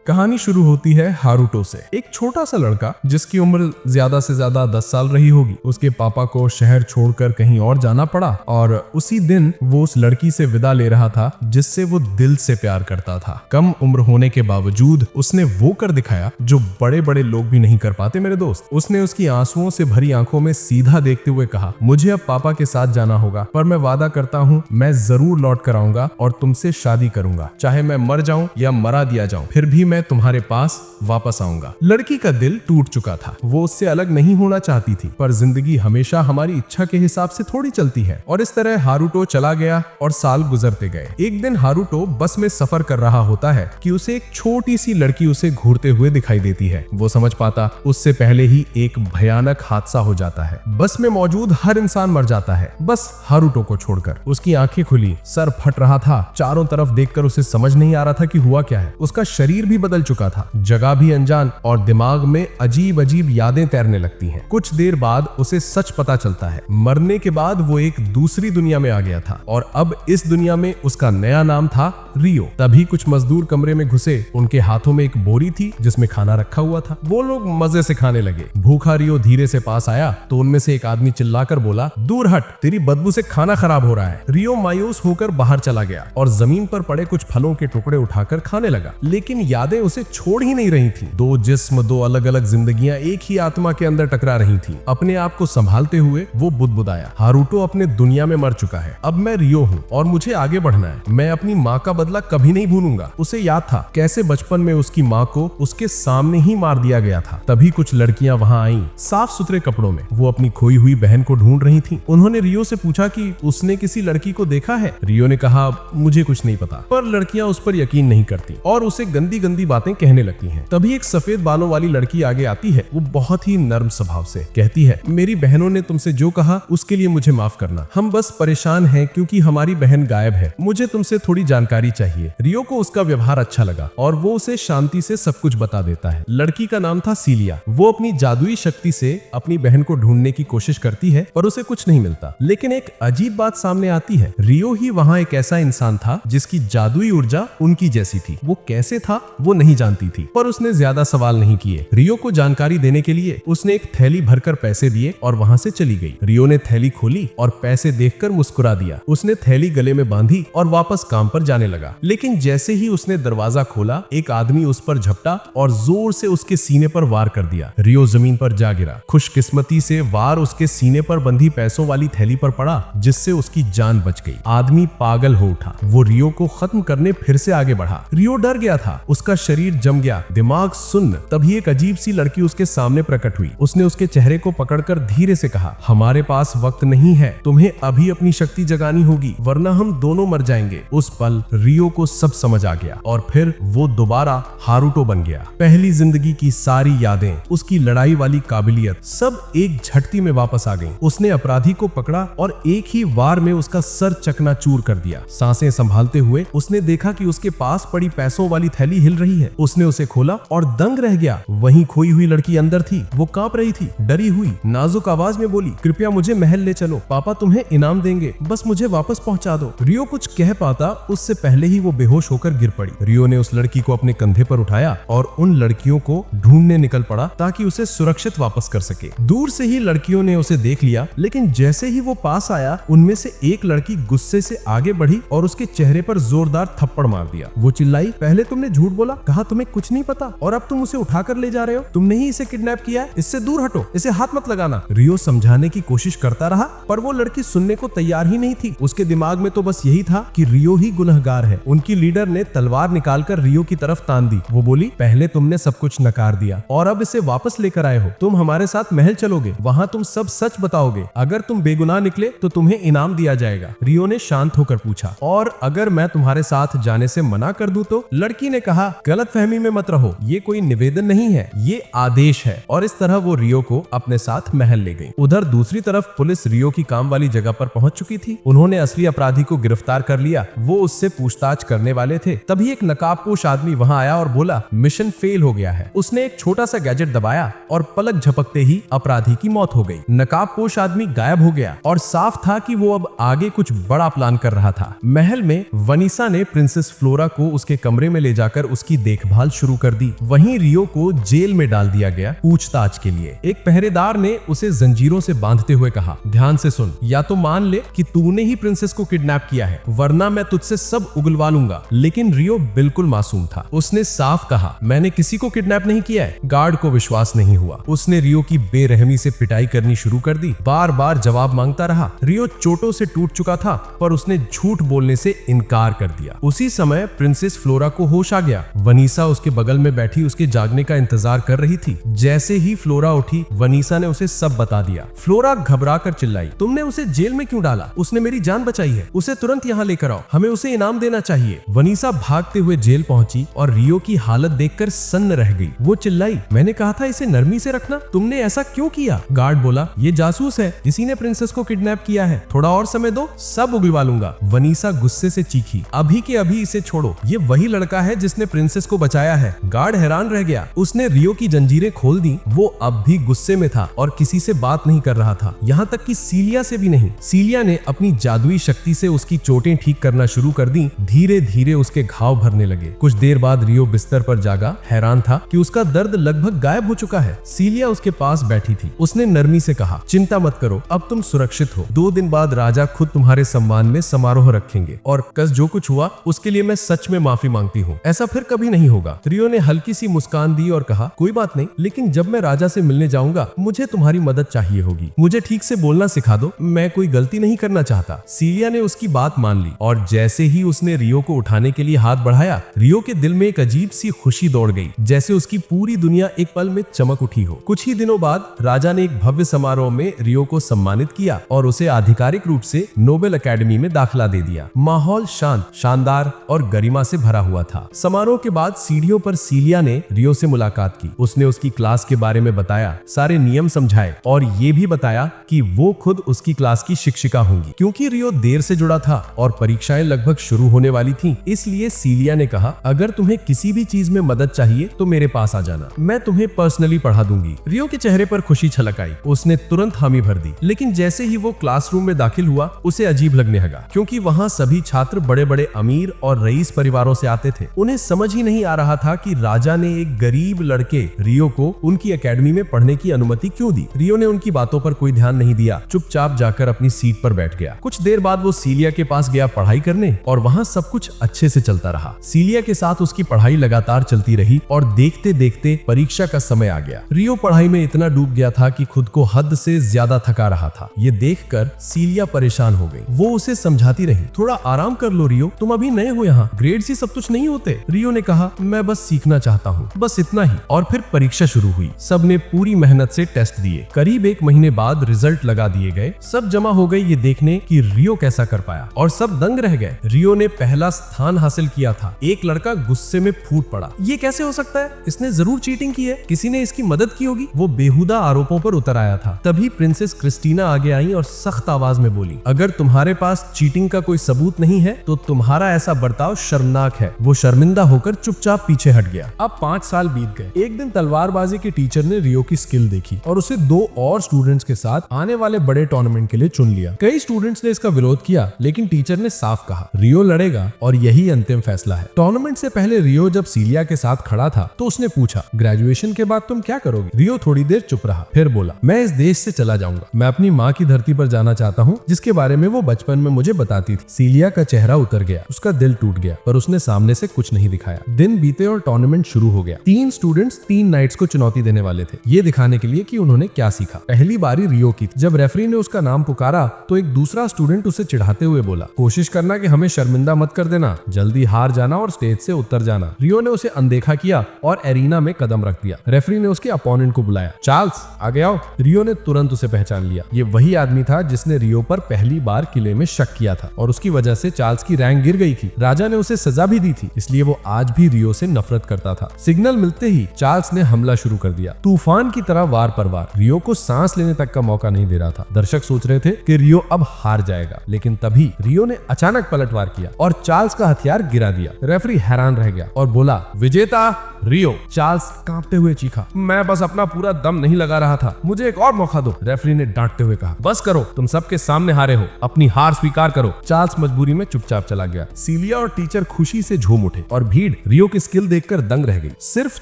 कहानी शुरू होती है हारुतो से। एक छोटा सा लड़का जिसकी उम्र ज्यादा से ज्यादा 10 साल रही होगी, उसके पापा को शहर छोड़कर कहीं और जाना पड़ा और उसी दिन वो उस लड़की से विदा ले रहा था जिससे वो दिल से प्यार करता था। कम उम्र होने के बावजूद उसने वो कर दिखाया जो बड़े बड़े लोग भी नहीं कर पाते मेरे दोस्त। उसने उसकी आंसुओं से भरी आंखों में सीधा देखते हुए कहा, मुझे अब पापा के साथ जाना होगा, पर मैं वादा करता हूँ मैं जरूर लौट कर आऊंगा और तुमसे शादी करूंगा, चाहे मैं मर जाऊं या मरा दिया जाऊं, फिर भी मैं तुम्हारे पास वापस आऊंगा। लड़की का दिल टूट चुका था। वो उससे अलग नहीं होना चाहती थी, पर जिंदगी हमेशा हमारी इच्छा के हिसाब से थोड़ी चलती है। और इस तरह हारुतो चला गया और साल गुजरते गए। एक दिन हारुतो बस में सफर कर रहा होता है कि उसे एक छोटी सी लड़की उसे घूरते हुए दिखाई देती है। वो समझ पाता उससे पहले ही एक भयानक हादसा हो जाता है। बस में मौजूद हर इंसान मर जाता है, बस हारुतो को छोड़कर। उसकी आंखें खुली, सर फट रहा था, चारों तरफ देखकर उसे समझ नहीं आ रहा था कि हुआ क्या है। उसका शरीर भी बदल चुका था, जगह भी अनजान, और दिमाग में अजीब अजीब यादें तैरने लगती हैं। कुछ देर बाद उसे सच पता चलता है, मरने के बाद वो एक दूसरी दुनिया में आ गया था और अब इस दुनिया में उसका नया नाम था रियो। तभी कुछ मजदूर कमरे में घुसे। उनके हाथों में एक बोरी थी जिसमें खाना रखा हुआ था। वो लोग मजे से खाने लगे। भूखा रियो धीरे से पास आया तो उनमें से एक आदमी चिल्लाकर बोला, दूर हट, तेरी बदबू से खाना खराब हो रहा है। रियो मायूस होकर बाहर चला गया और जमीन पर पड़े कुछ फलों के टुकड़े उठाकर खाने लगा। लेकिन यादें उसे छोड़ ही नहीं रही थी। दो जिस्म, दो अलग अलग जिंदगियां एक ही आत्मा के अंदर टकरा रही थी। अपने आप को संभालते हुए वो बुदबुदाया, हारुतो अपने दुनिया में मर चुका है, अब मैं रियो हूँ और मुझे आगे बढ़ना है। मैं अपनी माँ का बदला कभी नहीं भूलूंगा। उसे याद था कैसे बचपन में उसकी माँ को उसके सामने ही मार दिया गया था। तभी कुछ लड़कियां वहां आईं, साफ सुथरे कपड़ों में। वो अपनी खोई हुई बहन को ढूंढ रही थी। उन्होंने रियो से पूछा कि उसने किसी लड़की को देखा है। रियो ने कहा, मुझे कुछ नहीं पता, पर लड़कियां उस पर यकीन नहीं करती और उसे गंदी गंदी बातें कहने लगती हैं। तभी एक सफेद बालों वाली लड़की आगे आती है। वो बहुत ही नर्म स्वभाव से कहती है, मेरी बहनों ने तुमसे जो कहा उसके लिए मुझे माफ करना। हम बस परेशान हैं क्योंकि हमारी बहन गायब है। मुझे तुमसे थोड़ी जानकारी चाहिए। रियो को उसका व्यवहार अच्छा लगा और वो उसे शांति से सब कुछ बता देता है। लड़की का नाम था सीलिया। वो अपनी जादुई शक्ति से अपनी बहन को ढूंढने की कोशिश करती है, पर उसे कुछ नहीं मिलता। लेकिन एक अजीब बात सामने आती है। रियो ही वहाँ एक ऐसा इंसान था जिसकी जादुई ऊर्जा उनकी जैसी थी। वो कैसे था वो नहीं जानती थी, पर उसने ज्यादा सवाल नहीं किए। रियो को जानकारी देने के लिए उसने एक थैली भरकर पैसे दिए और वहाँ से चली गई। रियो ने थैली खोली और पैसे देखकर मुस्कुरा दिया। उसने थैली गले में बांधी और वापस काम पर जाने लगा। लेकिन जैसे ही उसने दरवाजा खोला, एक आदमी उस पर झपटा और जोर से उसके सीने पर वार कर दिया। रियो जमीन पर जा गिरा। खुशकिस्मती से वार उसके सीने पर बंधी पैसों वाली थैली पर पड़ा, जिससे उसकी जान बच गई। आदमी पागल हो उठा। वो रियो को खत्म करने फिर से आगे बढ़ा। रियो डर गया था, उसका शरीर जम गया, दिमाग सुन्न। तभी एक अजीब सी लड़की उसके सामने प्रकट हुई। उसने उसके चेहरे को पकड़कर धीरे से कहा, हमारे पास वक्त नहीं है, तुम्हें अभी अपनी शक्ति जगानी होगी, वरना हम दोनों मर जाएंगे। उस पल रियो को सब समझ आ गया और फिर वो दोबारा हारुतो बन गया। पहली जिंदगी की सारी यादें, उसकी लड़ाई वाली काबिलियत, सब एक झटकी में वापस आ गईं। उसने अपराधी को पकड़ा और एक ही वार में उसका सर चकनाचूर कर दिया। सांसें संभालते हुए उसने देखा कि उसके पास पड़ी पैसों वाली थैली हिल रही है। उसने उसे खोला और दंग रह गया। वहीं खोई हुई लड़की अंदर थी। वो कांप रही थी, डरी हुई, नाजुक आवाज में बोली, कृपया मुझे महल ले चलो, पापा तुम्हें इनाम देंगे, बस मुझे वापस पहुंचा दो। रियो कुछ कह पाता उससे पहले ही वो बेहोश होकर गिर पड़ी। रियो ने उस लड़की को अपने कंधे पर उठाया और उन लड़कियों को ढूंढने निकल पड़ा ताकि उसे सुरक्षित वापस कर सके। दूर से ही लड़कियों ने उसे देख लिया, लेकिन जैसे ही वो पास आया, उनमें से एक लड़की गुस्से से आगे बढ़ी और उसके चेहरे पर जोरदार थप्पड़ मार दिया। वो चिल्लाई, पहले तुमने झूठ बोला, कहा तुम्हें कुछ नहीं पता, और अब तुम उसे उठाकर ले जा रहे हो। तुमने ही इसे किडनैप किया है, इससे दूर हटो, इसे हाथ मत लगाना। रियो समझाने की कोशिश करता रहा, पर वो लड़की सुनने को तैयार ही नहीं थी। उसके दिमाग में तो बस यही था कि रियो ही गुनहगार है। उनकी लीडर ने तलवार निकालकर रियो की तरफ तान दी। वो बोली, पहले तुमने सब कुछ नकार दिया और अब इसे वापस लेकर आए हो। तुम हमारे साथ महल चलोगे, वहाँ तुम सब सच बताओगे। अगर तुम बेगुनाह निकले तो तुम्हें इनाम दिया जाएगा। रियो ने शांत होकर पूछा, और अगर मैं तुम्हारे साथ जाने से मना कर दूं तो? लड़की ने कहा, गलतफहमी में मत रहो, ये कोई निवेदन नहीं है, ये आदेश है। और इस तरह वो रियो को अपने साथ महल ले गई। उधर दूसरी तरफ पुलिस रियो की काम वाली जगह पर पहुंच चुकी थी। उन्होंने असली अपराधी को गिरफ्तार कर लिया। वो उससे पूछताछ करने वाले थे, तभी एक नकाबपोश आदमी वहां आया और बोला मिशन फेल हो गया है। उसने एक छोटा सा गैजेट दबाया और पलक झपकते ही अपराधी की मौत हो गई। नकाबपोश आदमी गायब हो गया और साफ था कि वो अब आगे कुछ बड़ा प्लान कर रहा था। महल में वनीसा ने प्रिंसेस फ्लोरा को उसके कमरे में ले जाकर उसकी देखभाल शुरू कर दी। वहीं रियो को जेल में डाल दिया गया पूछताछ के लिए। एक पहरेदार ने उसे जंजीरों से बांधते हुए कहा, ध्यान से सुन, या तो मान ले कि तूने ही प्रिंसेस को किडनैप किया है, वरना मैं तुझसे सब उगलवा लूंगा। लेकिन रियो बिल्कुल मासूम था। उसने साफ कहा, मैंने किसी को किडनैप नहीं किया है। गार्ड को विश्वास नहीं हुआ। उसने रियो की बेरहमी से पिटाई करनी शुरू कर दी। बार बार जवाब मांगता रहा। रियो चोटों से टूट चुका था, पर उसने झूठ बोलने से इनकार कर दिया। उसी समय प्रिंसेस फ्लोरा को होश आ गया। वनीसा उसके बगल में बैठी उसके जागने का इंतजार कर रही थी। जैसे ही फ्लोरा उठी, वनीसा ने उसे सब बता दिया। फ्लोरा घबरा कर चिल्लाई, तुमने उसे जेल में क्यों डाला? उसने मेरी जान बचाई है। उसे तुरंत यहाँ लेकर आओ, हमें उसे इनाम देना चाहिए। वनीसा भागते हुए जेल पहुंची और रियो की हालत देखकर सन्न रह गई। वो चिल्लाई, मैंने कहा था इसे नरमी से रखना, तुमने ऐसा क्यों किया? गार्ड बोला, ये जासूस है, इसी ने प्रिंसेस को किडनैप किया है। थोड़ा और समय दो, सब उगलवा लूंगा। वनीसा गुस्से से चीखी, अभी के अभी इसे छोड़ो, ये वही लड़का है जिसने प्रिंसेस को बचाया है। गार्ड हैरान रह गया। उसने रियो की जंजीरें खोल दी। वो अब भी गुस्से में था और किसी से बात नहीं कर रहा था, यहाँ तक कि सीलिया से भी नहीं। सीलिया ने अपनी जादुई शक्ति से उसकी चोटें ठीक करना शुरू कर दी। धीरे धीरे उसके घाव भरने लगे। कुछ देर बाद रियो बिस्तर पर जागा। हैरान था कि उसका दर्द लगभग गायब हो चुका है। सीलिया उसके पास बैठी थी। उसने नरमी से कहा, चिंता मत करो, अब तुम सुरक्षित हो। 2 दिन बाद राजा खुद तुम्हारे सम्मान में समारोह रखेंगे और कल जो कुछ हुआ उसके लिए मैं सच में माफी मांगती हूँ। ऐसा फिर कभी नहीं होगा। रियो ने हल्की सी मुस्कान दी और कहा, कोई बात नहीं, लेकिन जब मैं राजा से मिलने जाऊंगा मुझे तुम्हारी मदद चाहिए होगी। मुझे ठीक से बोलना सिखा दो, मैं कोई गलती नहीं करना चाहता। सीलिया ने उसकी बात मान ली और जैसे ही उसने रियो को उठाने के लिए हाथ बढ़ाया, रियो के दिल में एक अजीब सी खुशी दौड़ गई, जैसे उसकी पूरी दुनिया एक पल में चमक उठी हो। कुछ ही दिनों बाद राजा ने एक भव्य समारोह में रियो को सम्मानित किया और उसे आधिकारिक रूप से नोबेल अकेडमी में दाखिला दे दिया। माहौल शांत, शानदार और गरिमा से भरा हुआ था। समारोह के बाद सीढ़ियों पर सीलिया ने रियो से मुलाकात की। उसने उसकी क्लास के बारे में बताया, सारे नियम समझाए और ये भी बताया कि वो खुद उसकी क्लास की शिक्षिका होंगी। क्योंकि रियो देर से जुड़ा था और परीक्षाएं लगभग शुरू होने वाली थीं, इसलिए सीलिया ने कहा, अगर तुम्हें किसी भी चीज में मदद चाहिए तो मेरे पास आ जाना, मैं तुम्हें पर्सनली पढ़ा दूंगी। रियो के चेहरे पर खुशी छलक आई। उसने तुरंत हामी भर दी। लेकिन जैसे ही वो क्लासरूम में दाखिल हुआ, उसे अजीब लगने लगा, क्योंकि वहाँ सभी छात्र बड़े बड़े अमीर और रईस परिवारों से आते थे। उन्हें समझ ही नहीं आ रहा था कि राजा ने एक गरीब लड़के रियो को उनकी एकेडमी में पढ़ने की अनुमति क्यों दी। रियो ने उनकी बातों पर कोई ध्यान नहीं दिया, चुपचाप जाकर अपनी सीट पर बैठ गया। कुछ देर बाद वो सीलिया के पास गया पढ़ाई करने और वहाँ सब कुछ अच्छे से चलता रहा। सीलिया के साथ उसकी पढ़ाई लगातार चलती रही और देखते देखते परीक्षा का समय आ गया। रियो पढ़ाई में इतना डूब गया था कि खुद को हद से ज्यादा थका रहा था। ये देखकर सीलिया परेशान हो गई। वो उसे समझाती रही, थोड़ा आराम कर लो रियो, तुम अभी नए हो यहाँ, ग्रेड्स ही सब कुछ नहीं होते। रियो ने कहा, मैं बस सीखना चाहता हूँ, बस इतना ही। और फिर परीक्षा शुरू हुई। सबने पूरी मेहनत से टेस्ट दिए। करीब 1 महीने बाद रिजल्ट लगा दिए गए। सब जमा हो गए ये देखने कि रियो कैसा कर पाया और सब दंग रह गए। रियो ने पहला स्थान हासिल किया था। एक लड़का गुस्से में फूट पड़ा, ये कैसे हो सकता है, इसने जरूर चीटिंग की है, किसी ने इसकी मदद की होगी। वो बेहुदा आरोपों पर उतर आया था। तभी प्रिंसेस क्रिस्टीना आगे आई और सख्त आवाज में बोली, अगर तुम्हारे पास चीटिंग का कोई सबूत नहीं है तो तुम्हारा ऐसा बर्ताव शर्मनाक है। वो शर्मिंदा होकर चुपचाप पीछे हट गया। अब 5 साल बीत गए। एक दिन तलवारबाजी के टीचर ने रियो की स्किल देखी और उसे 2 और स्टूडेंट्स के साथ आने वाले बड़े टूर्नामेंट के लिए चुन लिया। कई स्टूडेंट्स ने इसका विरोध किया, लेकिन टीचर ने साफ कहा, रियो लड़ेगा और यही अंतिम फैसला है। टूर्नामेंट से पहले रियो जब सीलिया के साथ खड़ा था तो उसने पूछा, ग्रेजुएशन के बाद तुम क्या करोगे? रियो थोड़ी देर चुप रहा, फिर बोला, मैं इस देश से चला जाऊंगा। मैं अपनी माँ की धरती पर जाना चाहता हूँ, जिसके बारे में वो बचपन में मुझे बताती थी। सीलिया का चेहरा उतर गया, उसका दिल टूट गया, पर उसने सामने से कुछ नहीं दिखाया। दिन बीते और टूर्नामेंट शुरू हो गया। 3 स्टूडेंट्स 3 नाइट्स को चुनौती देने वाले थे, ये दिखाने के लिए कि उन्होंने क्या सीखा। पहली बारी रियो की थी। जब रेफरी ने उसका नाम पुकारा तो एक दूसरा स्टूडेंट उसे चिढ़ाते हुए बोला, कोशिश करना कि हमें शर्मिंदा मत कर देना, जल्दी हार जाना और स्टेज से उतर जाना। रियो ने उसे अनदेखा किया और एरिना में कदम रख दिया। रेफरी ने उसके अपोनेंट को बुलाया, चार्ल्स आगे आओ। रियो ने तुरंत उसे पहचान लिया। ये वही आदमी था जिसने रियो पर पहली बार किले में शक किया था और उसकी वजह से चार्ल्स की रैंक गिर गई थी। राजा ने उसे सजा भी दी थी, इसलिए वो आज भी रियो से नफरत करता करता था। सिग्नल मिलते ही चार्ल्स ने हमला शुरू कर दिया, तूफान की तरह वार पर वार। रियो को सांस लेने तक का मौका नहीं दे रहा था। दर्शक सोच रहे थे कि रियो अब हार जाएगा, लेकिन तभी रियो ने अचानक पलटवार किया और चार्ल्स का हथियार गिरा दिया। रेफरी हैरान रह गया और बोला, विजेता रियो। चार्ल्स कांपते हुए चीखा, मैं बस अपना पूरा दम नहीं लगा रहा था, मुझे एक और मौका दो। रेफरी ने डांटते हुए कहा, बस करो, तुम सबके सामने हारे हो, अपनी हार स्वीकार करो। चार्ल्स मजबूरी में चुपचाप चला गया। सीलिया और टीचर खुशी से झूम उठे और भीड़ रियो की स्किल देखकर दंग रह गई, सिर्फ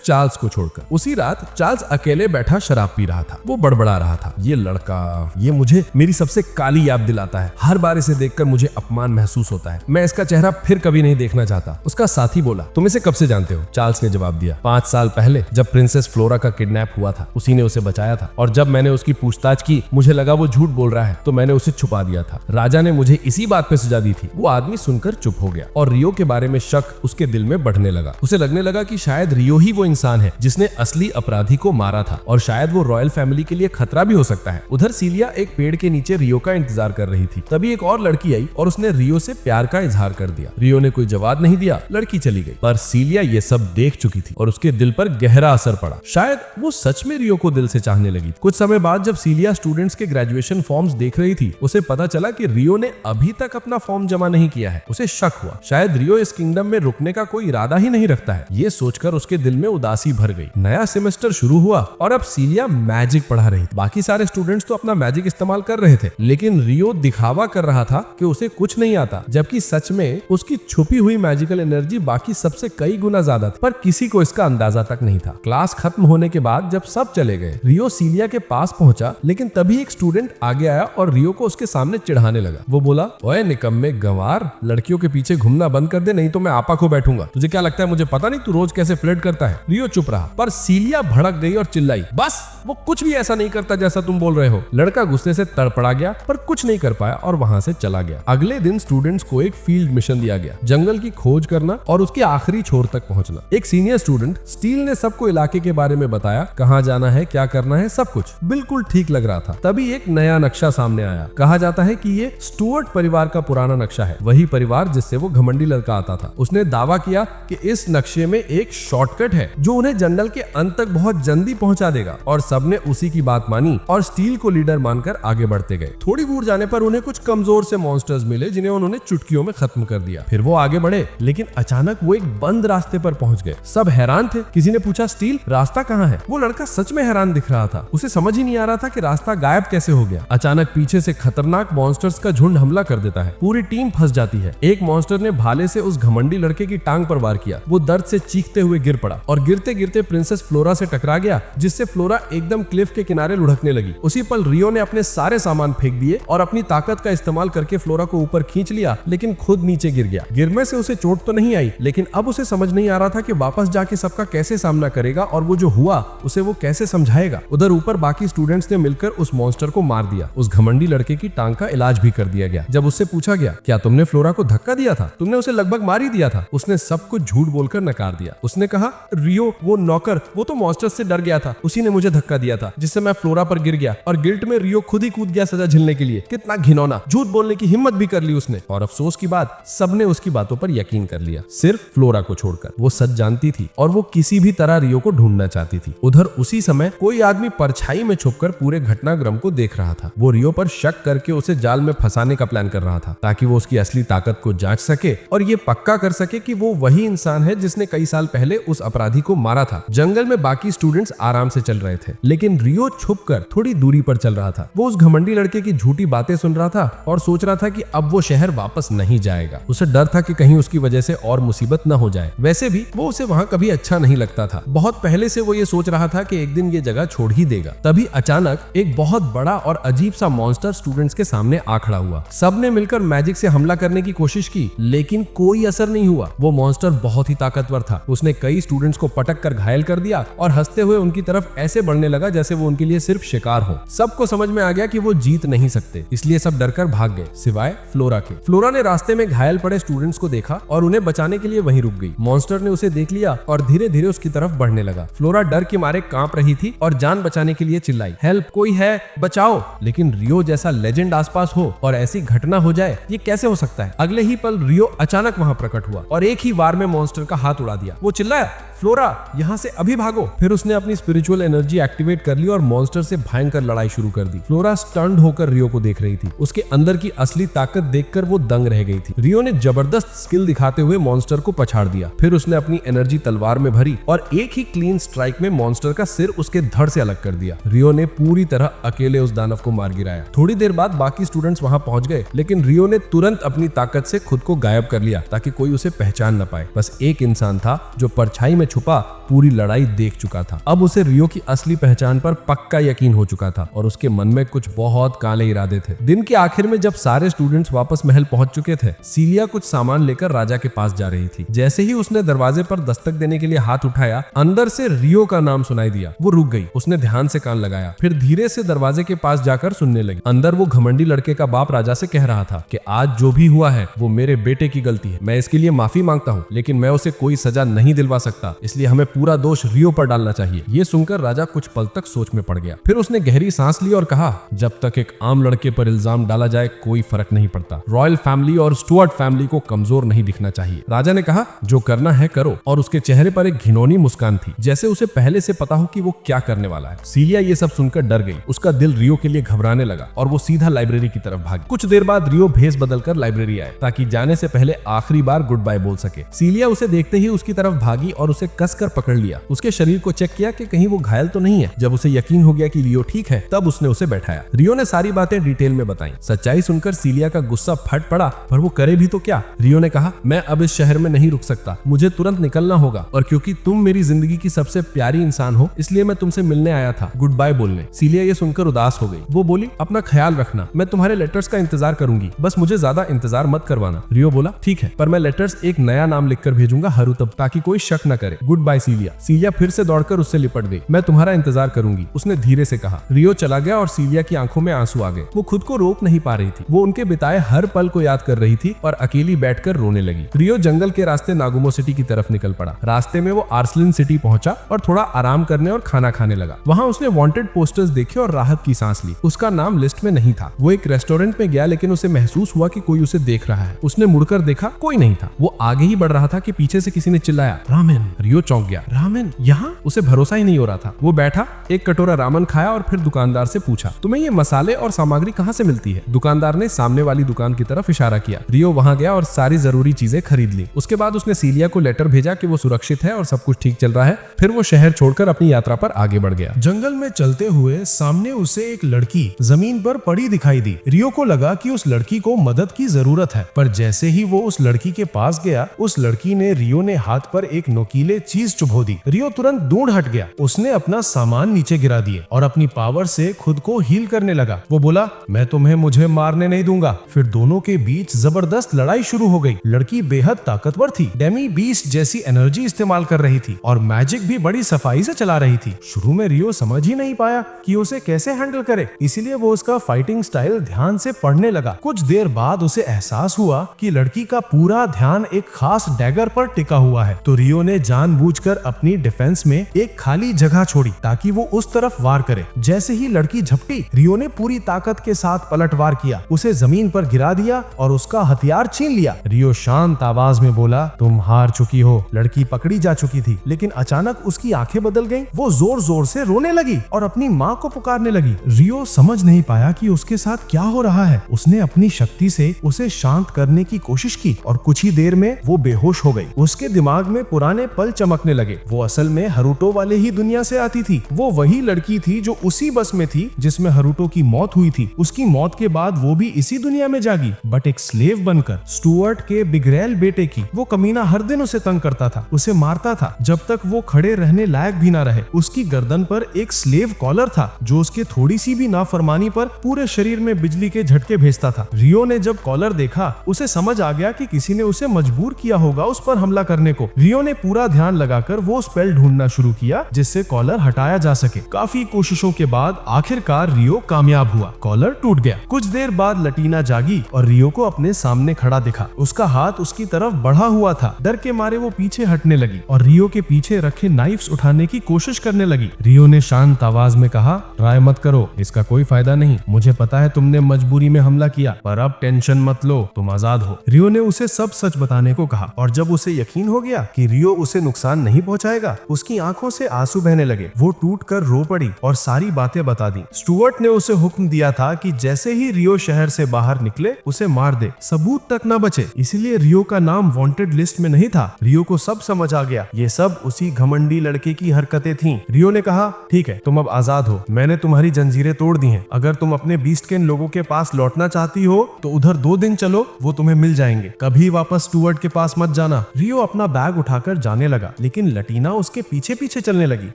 चार्ल्स को छोड़कर। उसी रात चार्ल्स अकेले बैठा शराब पी रहा था। वो बड़बड़ा रहा था, ये लड़का, ये मुझे मेरी सबसे काली याद दिलाता है। हर बार इसे देखकर मुझे अपमान महसूस होता है। मैं इसका चेहरा फिर कभी नहीं देखना चाहता। उसका साथी बोला, तुम इसे कब से जानते हो? चार्ल्स ने जवाब दिया, 5 साल पहले जब प्रिंसेस फ्लोरा का किडनैप हुआ था, उसी ने उसे बचाया था। और जब मैंने उसकी पूछताछ की, मुझे लगा वो झूठ बोल रहा है, तो मैंने उसे छुपा दिया था। राजा ने मुझे इसी बात पे सजा दी थी। वो आदमी सुनकर चुप हो गया और रियो के बारे में शक उसके दिल में बढ़ने लगा। उसे लगने लगा कि शायद रियो ही वो इंसान है जिसने असली अपराधी को मारा था और शायद वो रॉयल फैमिली के लिए खतरा भी हो सकता है। उधर सीलिया एक पेड़ के नीचे रियो का इंतजार कर रही थी। तभी एक और लड़की आई और उसने रियो से प्यार का इजहार कर दिया। रियो ने कोई जवाब नहीं दिया, लड़की चली गई। पर सीलिया ये सब देख चुकी थी और उसके दिल पर गहरा असर पड़ा। शायद वो सच में रियो को दिल से चाहने लगी। कुछ समय बाद जब सीलिया स्टूडेंट्स के ग्रेजुएशन फॉर्म्स देख रही थी, उसे पता चला कि रियो ने अभी तक अपना फॉर्म जमा नहीं किया है। उसे शक हुआ, शायद रियो इस किंगडम में रुकने का कोई इरादा ही नहीं रखता है। ये सोचकर उसके दिल में उदासी भर गई। नया सेमेस्टर शुरू हुआ और अब सीलिया मैजिक पढ़ा रही थी। बाकी सारे स्टूडेंट्स तो अपना मैजिक इस्तेमाल कर रहे थे, लेकिन रियो दिखावा कर रहा था कि उसे कुछ नहीं आता, जबकि सच में उसकी छुपी हुई मैजिकल एनर्जी बाकी सबसे कई गुना ज्यादा थी। पर किसी को इसका अंदाजा तक नहीं था। क्लास खत्म होने के बाद जब सब चले गए, रियो सीलिया के पास पहुंचा, लेकिन तभी एक स्टूडेंट आगे आया और रियो को उसके सामने चिढ़ाने लगा। वो बोला, ओए निकम्मे गंवार, लड़कियों के पीछे घूमना बंद कर दे, नहीं तो मैं आपा को बैठूंगा। तुझे क्या लगता है मुझे पता नहीं तू रोज कैसे फ्लर्ट करता है? रियो चुप रहा, पर सीलिया भड़क गई और चिल्लाई, बस वो कुछ भी ऐसा नहीं करता जैसा तुम बोल रहे हो। लड़का गुस्से से तड़पड़ा गया पर कुछ नहीं कर पाया और वहां से चला गया। अगले दिन स्टूडेंट्स को एक फील्ड मिशन दिया गया, जंगल की खोज करना और उसके आखिरी छोर तक पहुंचना। एक सीनियर स्टूडेंट स्टील ने सबको इलाके के बारे में बताया, कहां जाना है, क्या करना है, सब कुछ बिल्कुल ठीक लग रहा था। तभी एक नया नक्शा सामने आया। कहा जाता है कि ये स्टुअर्ट परिवार का पुराना नक्शा है, वही परिवार जिससे वो घमंडी लड़का आता था। उसने दावा किया कि इस नक्शे में एक शॉर्टकट है जो उन्हें जंगल के अंत तक बहुत जल्दी पहुंचा देगा। और सबने उसी की बात मानी और स्टील को लीडर मानकर आगे बढ़ते गए। थोड़ी दूर जाने पर उन्हें कुछ कमजोर से मॉन्स्टर्स मिले जिन्हें उन्होंने चुटकियों में खत्म कर दिया। फिर वो आगे बढ़े, लेकिन अचानक वो एक बंद रास्ते पर पहुंच गए। सब हैरान थे। किसी ने पूछा, स्टील रास्ता कहाँ है? वो लड़का सच में हैरान दिख रहा था। उसे समझ ही नहीं आ रहा था कि रास्ता गायब कैसे हो गया। अचानक पीछे से खतरनाक मॉन्स्टर्स का झुंड हमला कर देता है। पूरी टीम फंस जाती है। एक मॉन्स्टर ने भाले से उस घमंडी लड़के की टांग पर वार किया। वो दर्द से चीखते हुए गिर पड़ा और गिरते गिरते प्रिंसेस फ्लोरा से टकरा गया, जिससे फ्लोरा एकदम क्लिफ के किनारे लुढ़कने लगी। उसी पल रियो ने अपने सारे सामान फेंक दिए और अपनी ताकत का इस्तेमाल करके फ्लोरा को ऊपर खींच लिया, लेकिन खुद नीचे गिर गया। गिरने से उसे चोट तो नहीं आई, लेकिन अब उसे समझ नहीं आ रहा था कि वापस जाके सबका कैसे सामना करेगा और वो जो हुआ उसे वो कैसे समझाएगा। उधर ऊपर बाकी स्टूडेंट्स ने मिलकर उस मॉन्स्टर को मार दिया। उस घमंडी लड़के की टांग का इलाज भी कर दिया गया। जब उससे पूछा गया, क्या तुमने फ्लोरा को धक्का दिया था? तुमने उसे लगभग मार ही दिया था। उसने सब कुछ झूठ बोलकर नकार दिया। उसने कहा, रियो वो नौकर, वो तो मॉन्स्टर से डर गया था, उसी ने मुझे धक्का दिया था, जिससे मैं फ्लोरा पर गिर गया और गिल्ट में रियो खुद ही कूद गया सजा झेलने के लिए। कितना घिनौना! झूठ बोलने की हिम्मत भी कर ली उसने। और अफसोस की बात, सबने उसकी बातों पर यकीन कर लिया, सिर्फ फ्लोरा को छोड़कर। वो सच जानती थी और वो किसी भी तरह रियो को ढूंढना चाहती थी। उधर उसी समय कोई आदमी परछाई में छुपकर पूरे घटनाक्रम को देख रहा था। वो रियो पर शक करके उसे जाल में फंसाने का प्लान कर रहा था, ताकि वो उसकी असली ताकत को जांच सके और ये पक्का कर सके कि वो वही इंसान है जिसने कई साल पहले उस अपराधी को मारा था। जंगल में बाकी स्टूडेंट्स आराम से चल रहे थे, लेकिन रियो छुपकर थोड़ी दूरी पर चल रहा था। वो उस घमंडी लड़के की झूठी बातें सुन रहा था और सोच रहा था कि अब वो शहर वापस नहीं जाएगा। उसे डर था कि कहीं उसकी वजह से और मुसीबत न हो जाए। वैसे भी वो उसे वहां कभी अच्छा नहीं लगता था। बहुत पहले से वो ये सोच रहा था कि एक दिन ये जगह छोड़ ही देगा। तभी अचानक एक बहुत बड़ा और अजीब सा मॉन्स्टर स्टूडेंट्स के सामने आ खड़ा हुआ। सबने मिलकर मैजिक से हमला करने की कोशिश की, लेकिन कोई असर नहीं हुआ। वो मॉन्स्टर बहुत ही ताकतवर था। उसने कई स्टूडेंट्स को पटक कर घायल कर दिया और हंसते हुए उनकी तरफ ऐसे बढ़ने लगा जैसे वो उनके लिए सिर्फ शिकार हो। सबको समझ में आ गया कि वो जीत नहीं सकते, इसलिए सब डरकर भाग गए, सिवाय फ्लोरा के। फ्लोरा ने रास्ते में घायल पड़े स्टूडेंट्स को देखा और उन्हें बचाने के लिए वहीं रुक गई। मॉन्स्टर ने उसे देख लिया और धीरे धीरे उसकी तरफ बढ़ने लगा। फ्लोरा डर के मारे कांप रही थी और जान बचाने के लिए चिल्लाई, हेल्प, कोई है, बचाओ। लेकिन रियो जैसा लेजेंड आसपास हो और ऐसी घटना हो जाए, ये कैसे हो सकता है? अगले ही पल रियो अचानक वहां प्रकट हुआ और एक ही वार में मॉन्स्टर का हाथ उड़ा दिया। वो चिल्लाया, फ्लोरा यहाँ से अभी भागो। फिर उसने अपनी स्पिरिचुअल एनर्जी एक्टिवेट कर ली और मॉन्स्टर से भयंकर लड़ाई शुरू कर दी। फ्लोरा स्टन्ड होकर रियो को देख रही थी। उसके अंदर की असली ताकत देखकर वो दंग रह गई थी। रियो ने जबरदस्त स्किल दिखाते हुए मॉन्स्टर को पछाड़ दिया। फिर उसने अपनी एनर्जी तलवार में भरी और एक ही क्लीन स्ट्राइक में मॉन्स्टर का सिर उसके धड़ से अलग कर दिया। रियो ने पूरी तरह अकेले उस दानव को मार गिराया। थोड़ी देर बाद बाकी स्टूडेंट्स वहां पहुंच गए, लेकिन रियो ने तुरंत अपनी ताकत से खुद को गायब कर लिया ताकि कोई उसे पहचान न पाए। बस एक इंसान था जो परछाई में छुपा पूरी लड़ाई देख चुका था। अब उसे रियो की असली पहचान पर पक्का यकीन हो चुका था और उसके मन में कुछ बहुत काले इरादे थे। दिन के आखिर में जब सारे स्टूडेंट्स वापस महल पहुंच चुके थे, सीलिया कुछ सामान लेकर राजा के पास जा रही थी। जैसे ही उसने दरवाजे पर दस्तक देने के लिए हाथ उठाया, अंदर से रियो का नाम सुनाई दिया। वो रुक गई। उसने ध्यान से कान लगाया, फिर धीरे से दरवाजे के पास जाकर सुनने लगी। अंदर वो घमंडी लड़के का बाप राजा से कह रहा था कि आज जो भी हुआ है वो मेरे बेटे की गलती है। मैं इसके लिए माफी मांगता हूँ, लेकिन मैं उसे कोई सजा नहीं दिलवा सकता, इसलिए हमें पूरा दोष रियो पर डालना चाहिए। ये सुनकर राजा कुछ पल तक सोच में पड़ गया। फिर उसने गहरी सांस ली और कहा, जब तक एक आम लड़के पर इल्जाम डाला जाए कोई फर्क नहीं पड़ता। रॉयल फैमिली और स्टुअर्ट फैमिली को कमजोर नहीं दिखना चाहिए। राजा ने कहा, जो करना है करो, और उसके चेहरे पर एक घिनौनी मुस्कान थी, जैसे उसे पहले से पता हो कि वो क्या करने वाला है। सीलिया ये सब सुनकर डर गई। उसका दिल रियो के लिए घबराने लगा और वो सीधा लाइब्रेरी की तरफ भागी। कुछ देर बाद रियो भेस बदलकर लाइब्रेरी आए ताकि जाने से पहले आखिरी बार गुड बाय बोल सके। सीलिया उसे देखते ही उसकी तरफ भागी और उसे कसकर पकड़ लिया। उसके शरीर को चेक किया कि कहीं वो घायल तो नहीं है। जब उसे यकीन हो गया कि रियो ठीक है, तब उसने उसे बैठाया। रियो ने सारी बातें डिटेल में बताई। सच्चाई सुनकर सीलिया का गुस्सा फट पड़ा, पर वो करे भी तो क्या। रियो ने कहा, मैं अब इस शहर में नहीं रुक सकता, मुझे तुरंत निकलना होगा, और क्योंकि तुम मेरी जिंदगी की सबसे प्यारी इंसान हो, इसलिए मैं तुमसे मिलने आया था, गुड बाय बोलने। सीलिया ये सुनकर उदास हो गई। वो बोली, अपना ख्याल रखना, मैं तुम्हारे लेटर्स का इंतजार करूंगी, बस मुझे ज्यादा इंतजार मत करवाना। रियो बोला, ठीक है, पर मैं लेटर्स एक नया नाम लिखकर भेजूंगा, हरुतब, ताकि कोई शक न करे। Good bye सीलिया। सीलिया फिर से दौड़कर उससे लिपट गई। मैं तुम्हारा इंतजार करूंगी, उसने धीरे से कहा। रियो चला गया और सीलिया की आंखों में आंसू आ गए। वो खुद को रोक नहीं पा रही थी। वो उनके बिताए हर पल को याद कर रही थी और अकेली बैठकर रोने लगी। रियो जंगल के रास्ते नागुमो सिटी की तरफ निकल पड़ा। रास्ते में वो आर्सलिन सिटी पहुंचा और थोड़ा आराम करने और खाना खाने लगा। वहां उसने वांटेड पोस्टर्स देखे और राहत की सांस ली। उसका नाम लिस्ट में नहीं था। वो एक रेस्टोरेंट में गया, लेकिन उसे महसूस हुआ कि कोई उसे देख रहा है। उसने मुड़कर देखा, कोई नहीं था। वो आगे ही बढ़ रहा था कि पीछे से किसी ने चिल्लाया, रामेन। रियो चौंक गया। रामेन यहाँ? उसे भरोसा ही नहीं हो रहा था। वो बैठा, एक कटोरा रामेन खाया और फिर दुकानदार से पूछा, तुम्हें ये मसाले और सामग्री कहाँ से मिलती है? दुकानदार ने सामने वाली दुकान की तरफ इशारा किया। रियो वहां गया और सारी जरूरी चीजें खरीद ली। उसके बाद उसने सीलिया को लेटर भेजा कि वो सुरक्षित है और सब कुछ ठीक चल रहा है। फिर वो शहर छोड़कर अपनी यात्रा पर आगे बढ़ गया। जंगल में चलते हुए सामने उसे एक लड़की जमीन पर पड़ी दिखाई दी। रियो को लगा कि उस लड़की को मदद की जरूरत है, पर जैसे ही वो उस लड़की के पास गया, उस लड़की ने रियो ने हाथ पर एक नुकीले चीज चुभो दी। रियो तुरंत दूर हट गया। उसने अपना सामान नीचे गिरा दिए और अपनी पावर से खुद को हील करने लगा। वो बोला, मैं तुम्हें मुझे मारने नहीं दूंगा। फिर दोनों के बीच जबरदस्त लड़ाई शुरू हो गई। लड़की बेहद ताकतवर थी, डेमी बीस्ट जैसी एनर्जी इस्तेमाल कर रही थी और मैजिक भी बड़ी सफाई से चला रही थी। शुरू में रियो समझ ही नहीं पाया कि उसे कैसे हैंडल करे, इसीलिए वो उसका फाइटिंग स्टाइल ध्यान से पढ़ने लगा। कुछ देर बाद उसे एहसास हुआ कि लड़की का पूरा ध्यान एक खास डैगर पर टिका हुआ है, तो रियो ने जानबूझकर अपनी डिफेंस में एक खाली जगह छोड़ी ताकि वो उस तरफ वार करे। जैसे ही लड़की झपटी, रियो ने पूरी ताकत के साथ पलटवार किया, उसे जमीन पर गिरा दिया और उसका हथियार छीन लिया। रियो शांत आवाज में बोला, तुम हार चुकी हो। लड़की पकड़ी जा चुकी थी, लेकिन अचानक उसकी आंखें बदल गईं। वो जोर जोर से रोने लगी और अपनी माँ को पुकारने लगी। रियो समझ नहीं पाया कि उसके साथ क्या हो रहा है। उसने अपनी शक्ति से उसे शांत करने की कोशिश की और कुछ ही देर में वो बेहोश हो गई। उसके दिमाग में पुराने पल चमकने लगे। वो असल में हरुटो वाले ही दुनिया से आती थी। वो वही लड़की थी जो उसी बस में थी जिसमें हरुटो की मौत हुई थी। उसकी मौत के बाद वो भी इसी दुनिया में जागी, बट एक स्लेव बनकर। स्टुअर्ट के बिगड़ैल बेटे की। वो कमीना हर दिन उसे तंग करता था, उसे मारता था जब तक वो खड़े रहने लायक भी ना रहे। उसकी गर्दन पर एक स्लेव कॉलर था जो उसके थोड़ी सी भी नाफरमानी पर पूरे शरीर में बिजली के झटके भेजता था। रियो ने जब कॉलर देखा, उसे समझ आ गया कि किसी ने उसे मजबूर किया होगा उस पर हमला करने को। रियो ने पूरा ध्यान लगाकर वो स्पेल ढूंढना शुरू किया जिससे कॉलर हटाया जा सके। काफी कोशिशों के बाद आखिरकार रियो कामयाब हुआ। कॉलर टूट गया। कुछ देर बाद लटीना जागी और रियो को अपने सामने खड़ा दिखा। उसका हाथ उसकी तरफ बढ़ा हुआ था। डर के मारे वो पीछे हटने लगी और रियो के पीछे रखे नाइफ्स उठाने की कोशिश करने लगी। रियो ने शांत आवाज में कहा, ट्राई मत करो, इसका कोई फायदा नहीं। मुझे पता है तुमने मजबूरी में हमला किया, पर अब टेंशन मत लो, तुम आजाद हो। रियो ने उसे सब सच बताने को कहा और जब उसे यकीन हो गया कि रियो उसे नुकसान नहीं पहुंचाएगा। उसकी आंखों से आंसू बहने लगे। वो टूट कर रो पड़ी और सारी बातें बता दी। स्टुअर्ट ने उसे हुक्म दिया था कि जैसे ही रियो शहर से बाहर निकले उसे मार दे, सबूत तक न बचे। इसीलिए रियो का नाम वांटेड लिस्ट में नहीं था। रियो को सब समझ आ गया, ये सब उसी घमंडी लड़के की हरकतें थीं। रियो ने कहा, ठीक है, तुम अब आजाद हो, मैंने तुम्हारी जंजीरें तोड़ दी हैं। अगर तुम अपने बीस्ट के लोगों के पास लौटना चाहती हो तो उधर 2 दिन चलो, वो तुम्हें मिल जाएंगे। कभी वापस स्टुअर्ट के पास मत जाना। रियो अपना बैग उठाकर जाने लगा, लेकिन लटीना उसके पीछे पीछे चलने लगी।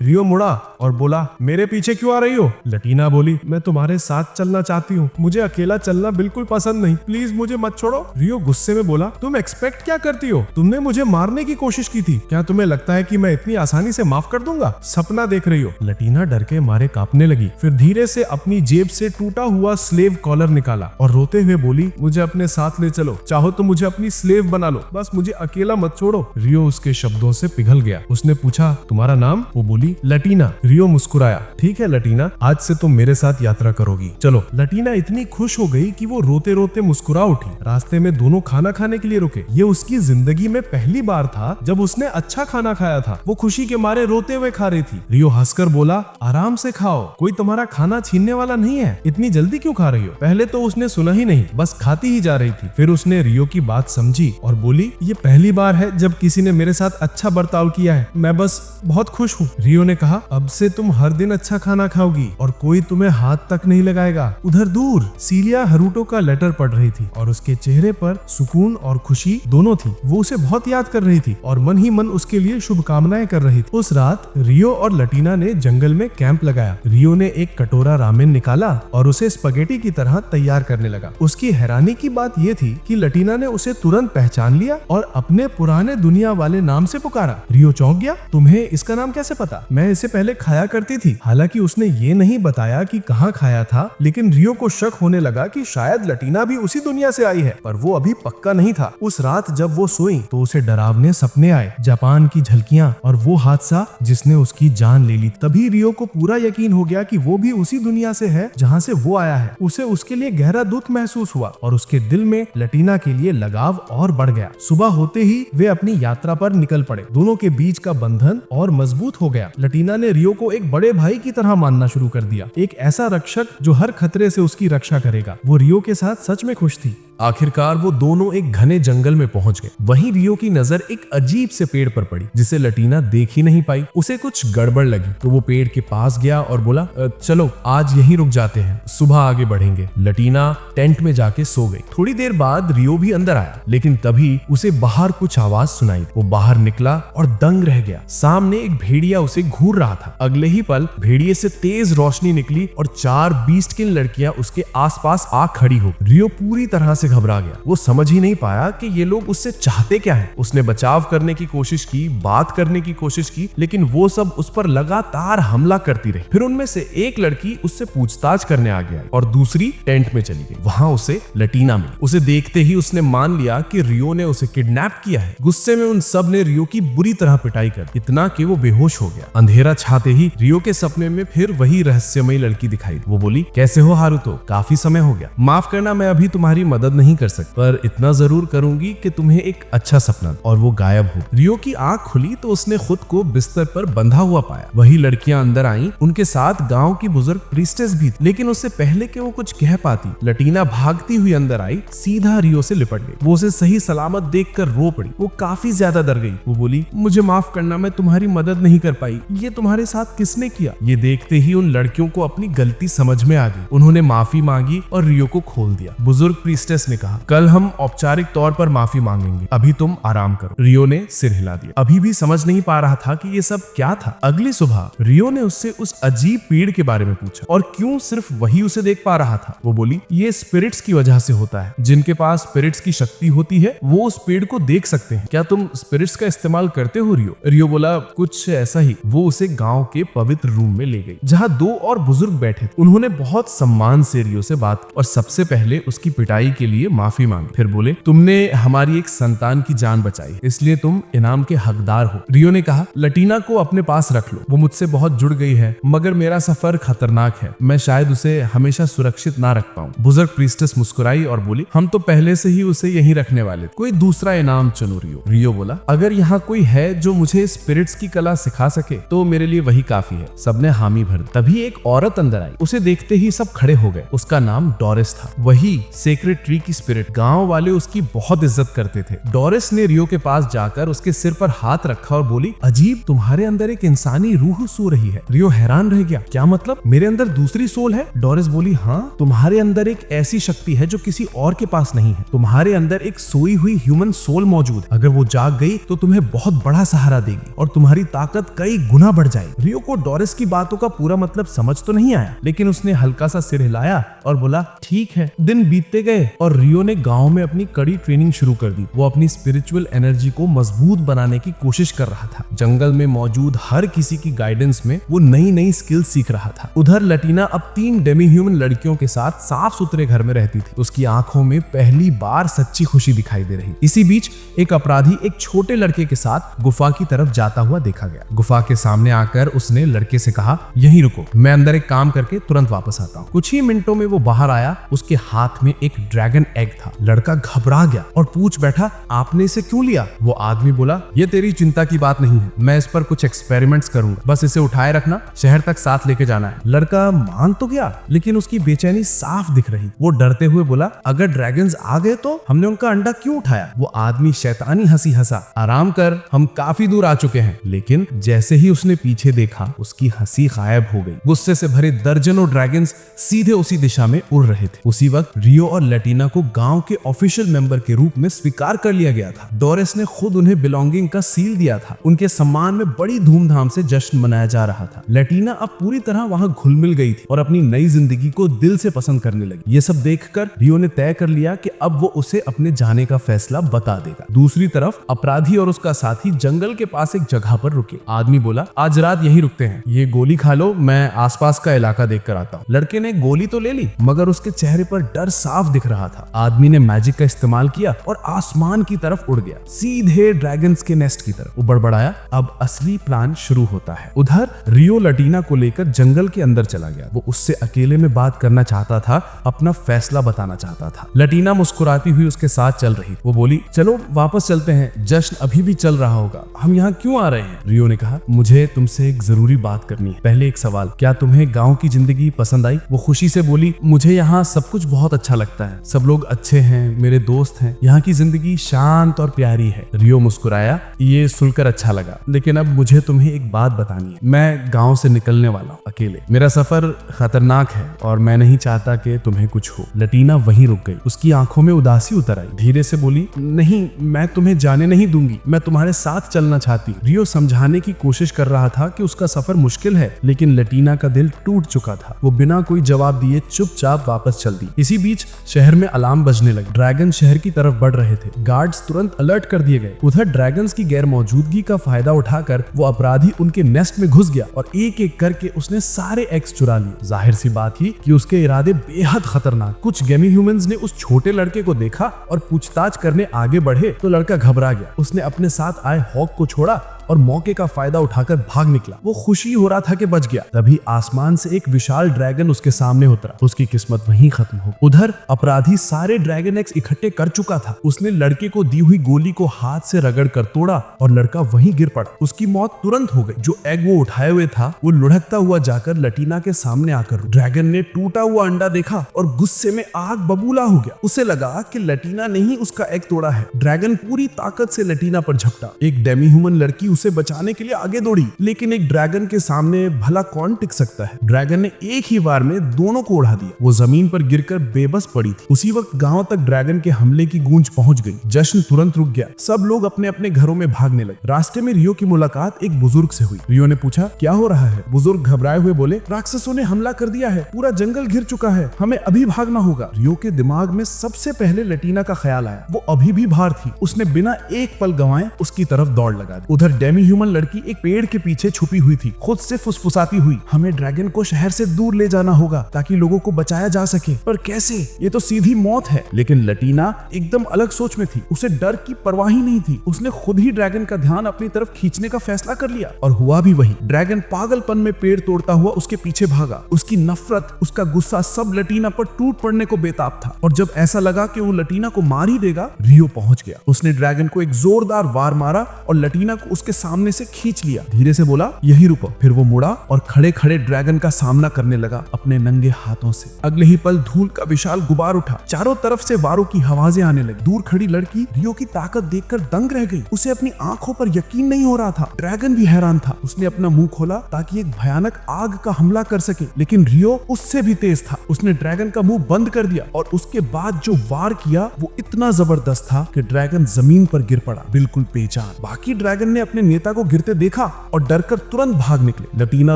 रियो मुड़ा और बोला, मेरे पीछे क्यों आ रही हो? लटीना बोली, मैं तुम्हारे साथ चलना चाहती हूँ, मुझे अकेला चलना बिल्कुल पसंद नहीं, प्लीज मुझे मत छोड़ो। रियो गुस्से में बोला, तुम एक्सपेक्ट क्या करती हो? तुमने मुझे मारने की कोशिश की थी, क्या तुम्हें लगता है कि मैं इतनी आसानी से माफ कर दूंगा? सपना देख रही हो। लटीना डर के मारे कांपने लगी। फिर धीरे से अपनी जेब से टूटा हुआ स्लेव कॉलर निकाला और रोते हुए बोली, मुझे अपने साथ ले चलो, चाहो तो मुझे अपनी स्लेव बना लो, बस मुझे अकेला मत छोड़ो। रियो उसके शब्दों से पिघल गया। उसने पूछा, तुम्हारा नाम? वो बोली, लटीना। रियो मुस्कुराया, ठीक है लटीना, आज से तुम मेरे साथ यात्रा करोगी, चलो। लटीना इतनी खुश हो गई कि वो रोते रोते मुस्कुरा उठी। रास्ते में दोनों खाना खाने के लिए रुके। ये उसकी जिंदगी में पहली बार था जब उसने अच्छा खाना खाया था। वो खुशी के मारे रोते हुए खा रही थी। रियो हंसकर बोला, आराम से खाओ, कोई तुम्हारा खाना छीनने वाला नहीं है, इतनी जल्दी क्यों खा रही हो? पहले तो उसने सुना ही नहीं, बस खाती ही जा रही थी। फिर उसने रियो की बात समझी और बोली, ये पहली बार है जब किसी ने मेरे साथ अच्छा बर्ताव किया है, मैं बस बहुत खुश हूँ। रियो ने कहा, अब से तुम हर दिन अच्छा खाना खाओगी और कोई तुम्हें हाथ तक नहीं लगाएगा। उधर दूर सीलिया हरूटो का लेटर पढ़ रही थी और उसके चेहरे पर सुकून और खुशी दोनों थी। वो उसे बहुत याद कर रही थी और मन ही मन उसके लिए शुभकामनाएं कर रही थी। उस रात रियो और लटीना ने जंगल में कैंप लगाया। रियो ने एक कटोरा रामेन निकाला और उसे स्पगेटी की तरह तैयार करने लगा। उसकी हैरानी की बात यह थी कि लटीना ने उसे तुरंत पहचान लिया और अपने पुराने दुनिया वाले नाम से पुकारा। रियो चौंक गया, तुम्हें इसका नाम कैसे पता? मैं इसे पहले खाया करती थी। हालांकि उसने ये नहीं बताया कि कहाँ खाया था, लेकिन रियो को शक होने लगा कि शायद लटीना भी उसी दुनिया से आई है, पर वो अभी पक्का नहीं था। उस रात जब वो सोई तो उसे डरावने सपने आए, जापान की झलकियां और वो हादसा जिसने उसकी जान ले ली। तभी रियो को पूरा यकीन हो गया कि वो भी उसी दुनिया से है जहाँ से वो आया है। उसे उसके लिए गहरा दुख महसूस हुआ और उसके दिल में लटीना के लिए लगाव और बढ़ गया। सुबह होते ही वे अपनी यात्रा पर निकल पड़े। दोनों के बीच का बंधन और मजबूत हो गया। लटीना ने रियो को एक बड़े भाई की तरह मानना शुरू कर दिया, एक ऐसा रक्षक जो हर खतरे से उसकी रक्षा करेगा। वो रियो के साथ सच में खुश थी। आखिरकार वो दोनों एक घने जंगल में पहुंच गए। वहीं रियो की नजर एक अजीब से पेड़ पर पड़ी जिसे लटीना देख ही नहीं पाई। उसे कुछ गड़बड़ लगी तो वो पेड़ के पास गया और बोला, चलो आज यहीं रुक जाते हैं, सुबह आगे बढ़ेंगे। लटीना टेंट में जाके सो गई। थोड़ी देर बाद रियो भी अंदर आया, लेकिन तभी उसे बाहर कुछ आवाज सुनाई। वो बाहर निकला और दंग रह गया। सामने एक भेड़िया उसे घूर रहा था। अगले ही पल भेड़िए से तेज रोशनी निकली और 4 बीस्ट किन लड़कियां उसके आसपास आ खड़ी हो। रियो पूरी तरह से घबरा गया। वो समझ ही नहीं पाया कि ये लोग उससे चाहते क्या है। उसने बचाव करने की कोशिश की, बात करने की कोशिश की, लेकिन वो सब उस पर लगातार हमला करती रही। फिर उनमें से एक लड़की उससे पूछताछ करने आगे आई और दूसरी टेंट में चली गई। वहां उसे लटीना मिली। उसे देखते ही उसने मान लिया कि रियो ने उसे किडनैप किया है। गुस्से में उन सब ने रियो की बुरी तरह पिटाई कर, इतना कि वो बेहोश हो गया। अंधेरा छाते ही रियो के सपने में फिर वही रहस्यमयी लड़की दिखाई। वो बोली, कैसे हो हारुतो? काफी समय हो गया, माफ करना मैं अभी तुम्हारी मदद नहीं कर सकती, पर इतना जरूर करूंगी कि तुम्हें एक अच्छा सपना। और वो गायब हो। रियो की आंख खुली तो उसने खुद को बिस्तर पर बंधा हुआ पाया। वही लड़कियां अंदर आईं, उनके साथ गांव की बुजुर्ग प्रीस्टेस भी थी। लेकिन उससे पहले कि वो कुछ कह पाती, लटीना भागती हुई अंदर आई, सीधा रियो से लिपट गई। वो उसे सही सलामत देखकर रो पड़ी। वो काफी ज्यादा डर गई। वो बोली, मुझे माफ करना, मैं तुम्हारी मदद नहीं कर पाई। ये तुम्हारे साथ किसने किया? ये देखते ही उन लड़कियों को अपनी गलती समझ में आ गई। उन्होंने माफी मांगी और रियो को खोल दिया। बुजुर्ग प्रीस्टेस ने कहा, कल हम औपचारिक तौर पर माफी मांगेंगे, अभी तुम आराम करो। रियो ने सिर हिला दिया। अभी भी समझ नहीं पा रहा था कि ये सब क्या था। अगली सुबह रियो ने उससे उस अजीब पेड़ के बारे में पूछा और क्यों सिर्फ वही उसे देख पा रहा था। वो बोली, ये स्पिरिट्स की वजह से होता है। जिनके पास स्पिरिट्स की शक्ति होती है वो उस पेड़ को देख सकते हैं। क्या तुम स्पिरिट्स का इस्तेमाल करते हो रियो? रियो बोला, कुछ ऐसा ही। वो उसे गांव के पवित्र रूम में ले गई जहाँ 2 और बुजुर्ग बैठे थे। उन्होंने बहुत सम्मान से रियो से बात की और सबसे पहले उसकी पिटाई के लिए लिए माफी मांगी। फिर बोले, तुमने हमारी एक संतान की जान बचाई, इसलिए तुम इनाम के हकदार हो। रियो ने कहा, लटीना को अपने पास रख लो, वो मुझसे बहुत जुड़ गई है, मगर मेरा सफर खतरनाक है, मैं शायद उसे हमेशा सुरक्षित ना रख पाऊं। बुजुर्ग प्रीस्टेस मुस्कुराई और बोली, हम तो पहले से ही उसे यहीं रखने वाले थे, कोई दूसरा इनाम चुनो रियो। रियो बोला, अगर यहाँ कोई है जो मुझे स्पिरिट्स की कला सिखा सके तो मेरे लिए वही काफी है। सबने हामी भर दी। तभी एक औरत अंदर आई, उसे देखते ही सब खड़े हो गए। उसका नाम डोरिस था, वही सेक्रेड ट्री की स्पिरिट। गांव वाले उसकी बहुत इज्जत करते थे। डोरिस ने रियो के पास जाकर उसके सिर पर हाथ रखा और बोली, अजीब, तुम्हारे अंदर एक इंसानी रूह सो रही है। रियो हैरान रह गया, क्या मतलब, मेरे अंदर दूसरी सोल है? डोरिस बोली, हाँ, तुम्हारे अंदर एक ऐसी शक्ति है जो किसी और के पास नहीं है। तुम्हारे अंदर एक सोई हुई ह्यूमन सोल मौजूद है, अगर वो जाग गई तो तुम्हें बहुत बड़ा सहारा देगी और तुम्हारी ताकत कई गुना बढ़ जाएगी। रियो को डोरिस की बातों का पूरा मतलब समझ तो नहीं आया, लेकिन उसने हल्का सा सिर हिलाया और बोला, ठीक है। दिन बीतते गए और रियो ने गांव में अपनी कड़ी ट्रेनिंग शुरू कर दी। वो अपनी स्पिरिचुअल एनर्जी को मजबूत बनाने की कोशिश कर रहा था। जंगल में मौजूद हर किसी की गाइडेंस में वो नई नई स्किल सीख रहा था। उधर लटीना अब 3 डेमी ह्यूमन लड़कियों के साथ साफ सुथरे घर में रहती थी। उसकी आंखों में पहली बार सच्ची खुशी दिखाई दे रही। इसी बीच एक अपराधी एक छोटे लड़के के साथ गुफा की तरफ जाता हुआ देखा गया। गुफा के सामने आकर उसने लड़के से कहा, यहीं रुको, मैं अंदर एक काम करके तुरंत वापस आता हूँ। कुछ ही मिनटों में वो बाहर आया। उसके हाथ में एक ड्रैगन एग था। लड़का घबरा गया और पूछ बैठा, आपने इसे क्यों लिया? वो आदमी बोला, ये तेरी चिंता की बात नहीं है, मैं इस पर कुछ एक्सपेरिमेंट्स करूंगा, बस इसे उठाए रखना, शहर तक साथ लेके जाना है। लड़का मान तो गया, लेकिन उसकी बेचैनी साफ दिख रही। वो डरते हुए बोला, अगर ड्रैगन्स आ गए तो? हमने उनका अंडा क्यों उठाया? वो आदमी शैतानी हंसी हंसा, आराम कर, हम काफी दूर आ चुके हैं। लेकिन जैसे ही उसने पीछे देखा, उसकी हंसी गायब हो गई। गुस्से से भरे दर्जनों ड्रैगन्स सीधे उसी दिशा में उड़ रहे थे। उसी वक्त रियो और लटीना को गांव के ऑफिशियल मेंबर के रूप में स्वीकार कर लिया गया था। डोरिस ने खुद उन्हें बिलोंगिंग का सील दिया था। उनके सम्मान में बड़ी धूमधाम से जश्न मनाया जा रहा था। लटीना अब पूरी तरह वहां घुल मिल गई थी और अपनी नई जिंदगी को दिल से पसंद करने लगी। ये सब देखकर रियो ने तय कर लिया कि अब वो उसे अपने जाने का फैसला बता देगा। दूसरी तरफ अपराधी और उसका साथी जंगल के पास एक जगह पर रुके। आदमी बोला, आज रात यहीं रुकते हैं, ये गोली खा लो, मैं आसपास का इलाका देख कर आता हूँ। लड़के ने गोली तो ले ली, मगर उसके चेहरे पर डर साफ दिख रहा था। आदमी ने मैजिक का इस्तेमाल किया और आसमान की तरफ उड़ गया, सीधे ड्रैगन्स के नेस्ट की तरफ। वो बड़बड़ाया, अब असली प्लान शुरू होता है। उधर रियो लटीना को लेकर जंगल के अंदर चला गया। वो उससे अकेले में बात करना चाहता था, अपना फैसला बताना चाहता था। लटीना मुस्कुराती हुई उसके साथ चल रही। वो बोली, चलो वापस चलते हैं, जश्न अभी भी चल रहा होगा, हम यहाँ क्यों आ रहे हैं? रियो ने कहा, मुझे तुमसे एक जरूरी बात करनी है। पहले एक सवाल, क्या तुम्हें गांव की जिंदगी पसंद आई? वो खुशी से बोली, मुझे यहाँ सब कुछ बहुत अच्छा लगता है, सब लोग अच्छे हैं, मेरे दोस्त हैं, यहाँ की जिंदगी शांत और प्यारी है। रियो मुस्कुराया, ये सुनकर अच्छा लगा, लेकिन अब मुझे तुम्हें एक बात बतानी है। मैं गांव से निकलने वाला हूँ अकेले, मेरा सफर खतरनाक है और मैं नहीं चाहता कि तुम्हें कुछ हो। लटीना वहीं रुक गई। उसकी आंखों में उदासी उतर आई। धीरे से बोली, नहीं, मैं तुम्हें जाने नहीं दूंगी, मैं तुम्हारे साथ चलना चाहती हूँ। रियो समझाने की कोशिश कर रहा था कि उसका सफर मुश्किल है, लेकिन लटीना का दिल टूट चुका था। वो बिना कोई जवाब दिए चुपचाप वापस चल दी। इसी बीच शहर में अलार्म बजने लगे। ड्रैगन शहर की तरफ बढ़ रहे थे। गार्ड्स तुरंत अलर्ट कर दिए गए। उधर ड्रैगन्स की गैर मौजूदगी का फायदा उठाकर वो अपराधी उनके नेस्ट में घुस गया और एक एक करके उसने सारे एग्स चुरा लिए। जाहिर सी बात थी कि उसके इरादे बेहद खतरनाक। कुछ गेमी ह्यूमंस ने उस छोटे लड़के को देखा और पूछताछ करने आगे बढ़े तो लड़का घबरा गया। उसने अपने साथ आए हॉक को छोड़ा और मौके का फायदा उठाकर भाग निकला। वो खुशी हो रहा था कि बच गया। तभी आसमान से एक विशाल ड्रैगन उसके सामने उतरा। उसकी किस्मत वहीं खत्म हो। उधर अपराधी सारे ड्रैगन एग्स इकट्ठे कर चुका था। उसने लड़के को दी हुई गोली को हाथ से रगड़ कर तोड़ा और लड़का वहीं गिर पड़ा। उसकी मौत तुरंत हो गई। जो एग वो उठाए हुए था वो लुढ़कता हुआ जाकर लटीना के सामने आकर रुका। ड्रैगन ने टूटा हुआ अंडा देखा और गुस्से में आग बबूला हो गया। उसे लगा कि लटीना ने ही उसका एग तोड़ा है। ड्रैगन पूरी ताकत से लटीना पर झपटा। एक डेमी ह्यूमन लड़की उसे बचाने के लिए आगे दौड़ी, लेकिन एक ड्रैगन के सामने भला कौन टिक सकता है। ड्रैगन ने एक ही बार में दोनों को उड़ा दिया। वो जमीन पर गिरकर बेबस पड़ी थी। उसी वक्त गांव तक ड्रैगन के हमले की गूंज पहुंच गई। जश्न तुरंत रुक गया। सब लोग अपने अपने घरों में भागने लगे। रास्ते में रियो की मुलाकात एक बुजुर्ग से हुई। रियो ने पूछा, क्या हो रहा है? बुजुर्ग घबराए हुए बोले, राक्षसों ने हमला कर दिया है, पूरा जंगल घिर चुका है, हमें अभी भागना होगा। रियो के दिमाग में सबसे पहले लटीना का ख्याल आया। वो अभी भी बाहर थी। उसने बिना एक पल गंवाए उसकी तरफ दौड़ लगा दी। उधर डेमी ह्यूमन लड़की एक पेड़ के पीछे छुपी हुई थी, खुद से फुसफुसाती हुई, हमें ड्रैगन को शहर से दूर ले जाना होगा ताकि लोगों को बचाया जा सके। पर कैसे? ये तो सीधी मौत है। लेकिन लटीना एकदम अलग सोच में थी। उसे डर की परवाह ही नहीं थी। उसने खुद ही ड्रैगन का ध्यान अपनी तरफ खींचने का फैसला कर लिया और हुआ भी वही। ड्रैगन पागलपन में पेड़ तोड़ता हुआ उसके पीछे भागा। उसकी नफरत, उसका गुस्सा सब लटीना पर टूट पड़ने को बेताब था। और जब ऐसा लगा कि वो लटीना को मार ही देगा, रियो पहुंच गया। उसने ड्रैगन को एक जोरदार वार मारा और लटीना को उसके सामने से खींच लिया। धीरे से बोला, यही रुको। फिर वो मुड़ा और खड़े खड़े ड्रैगन का सामना करने लगा अपने नंगे हाथों से। अगले ही पल धूल का विशाल गुबार उठा। चारों तरफ से वारों की आवाजें आने लगी। दूर खड़ी लड़की रियो की ताकत देखकर दंग रह गई। उसे अपनी आंखों पर यकीन नहीं हो रहा था। ड्रैगन भी हैरान था। उसने अपना मुंह खोला ताकि एक भयानक आग का हमला कर सके, लेकिन रियो उससे भी तेज था। उसने ड्रैगन का मुंह बंद कर दिया और उसके बाद जो वार किया वो इतना जबरदस्त था कि ड्रैगन जमीन पर गिर पड़ा, बिल्कुल बेजान। बाकी ड्रैगन ने अपने नेता को गिरते देखा और डरकर तुरंत भाग निकले। लटीना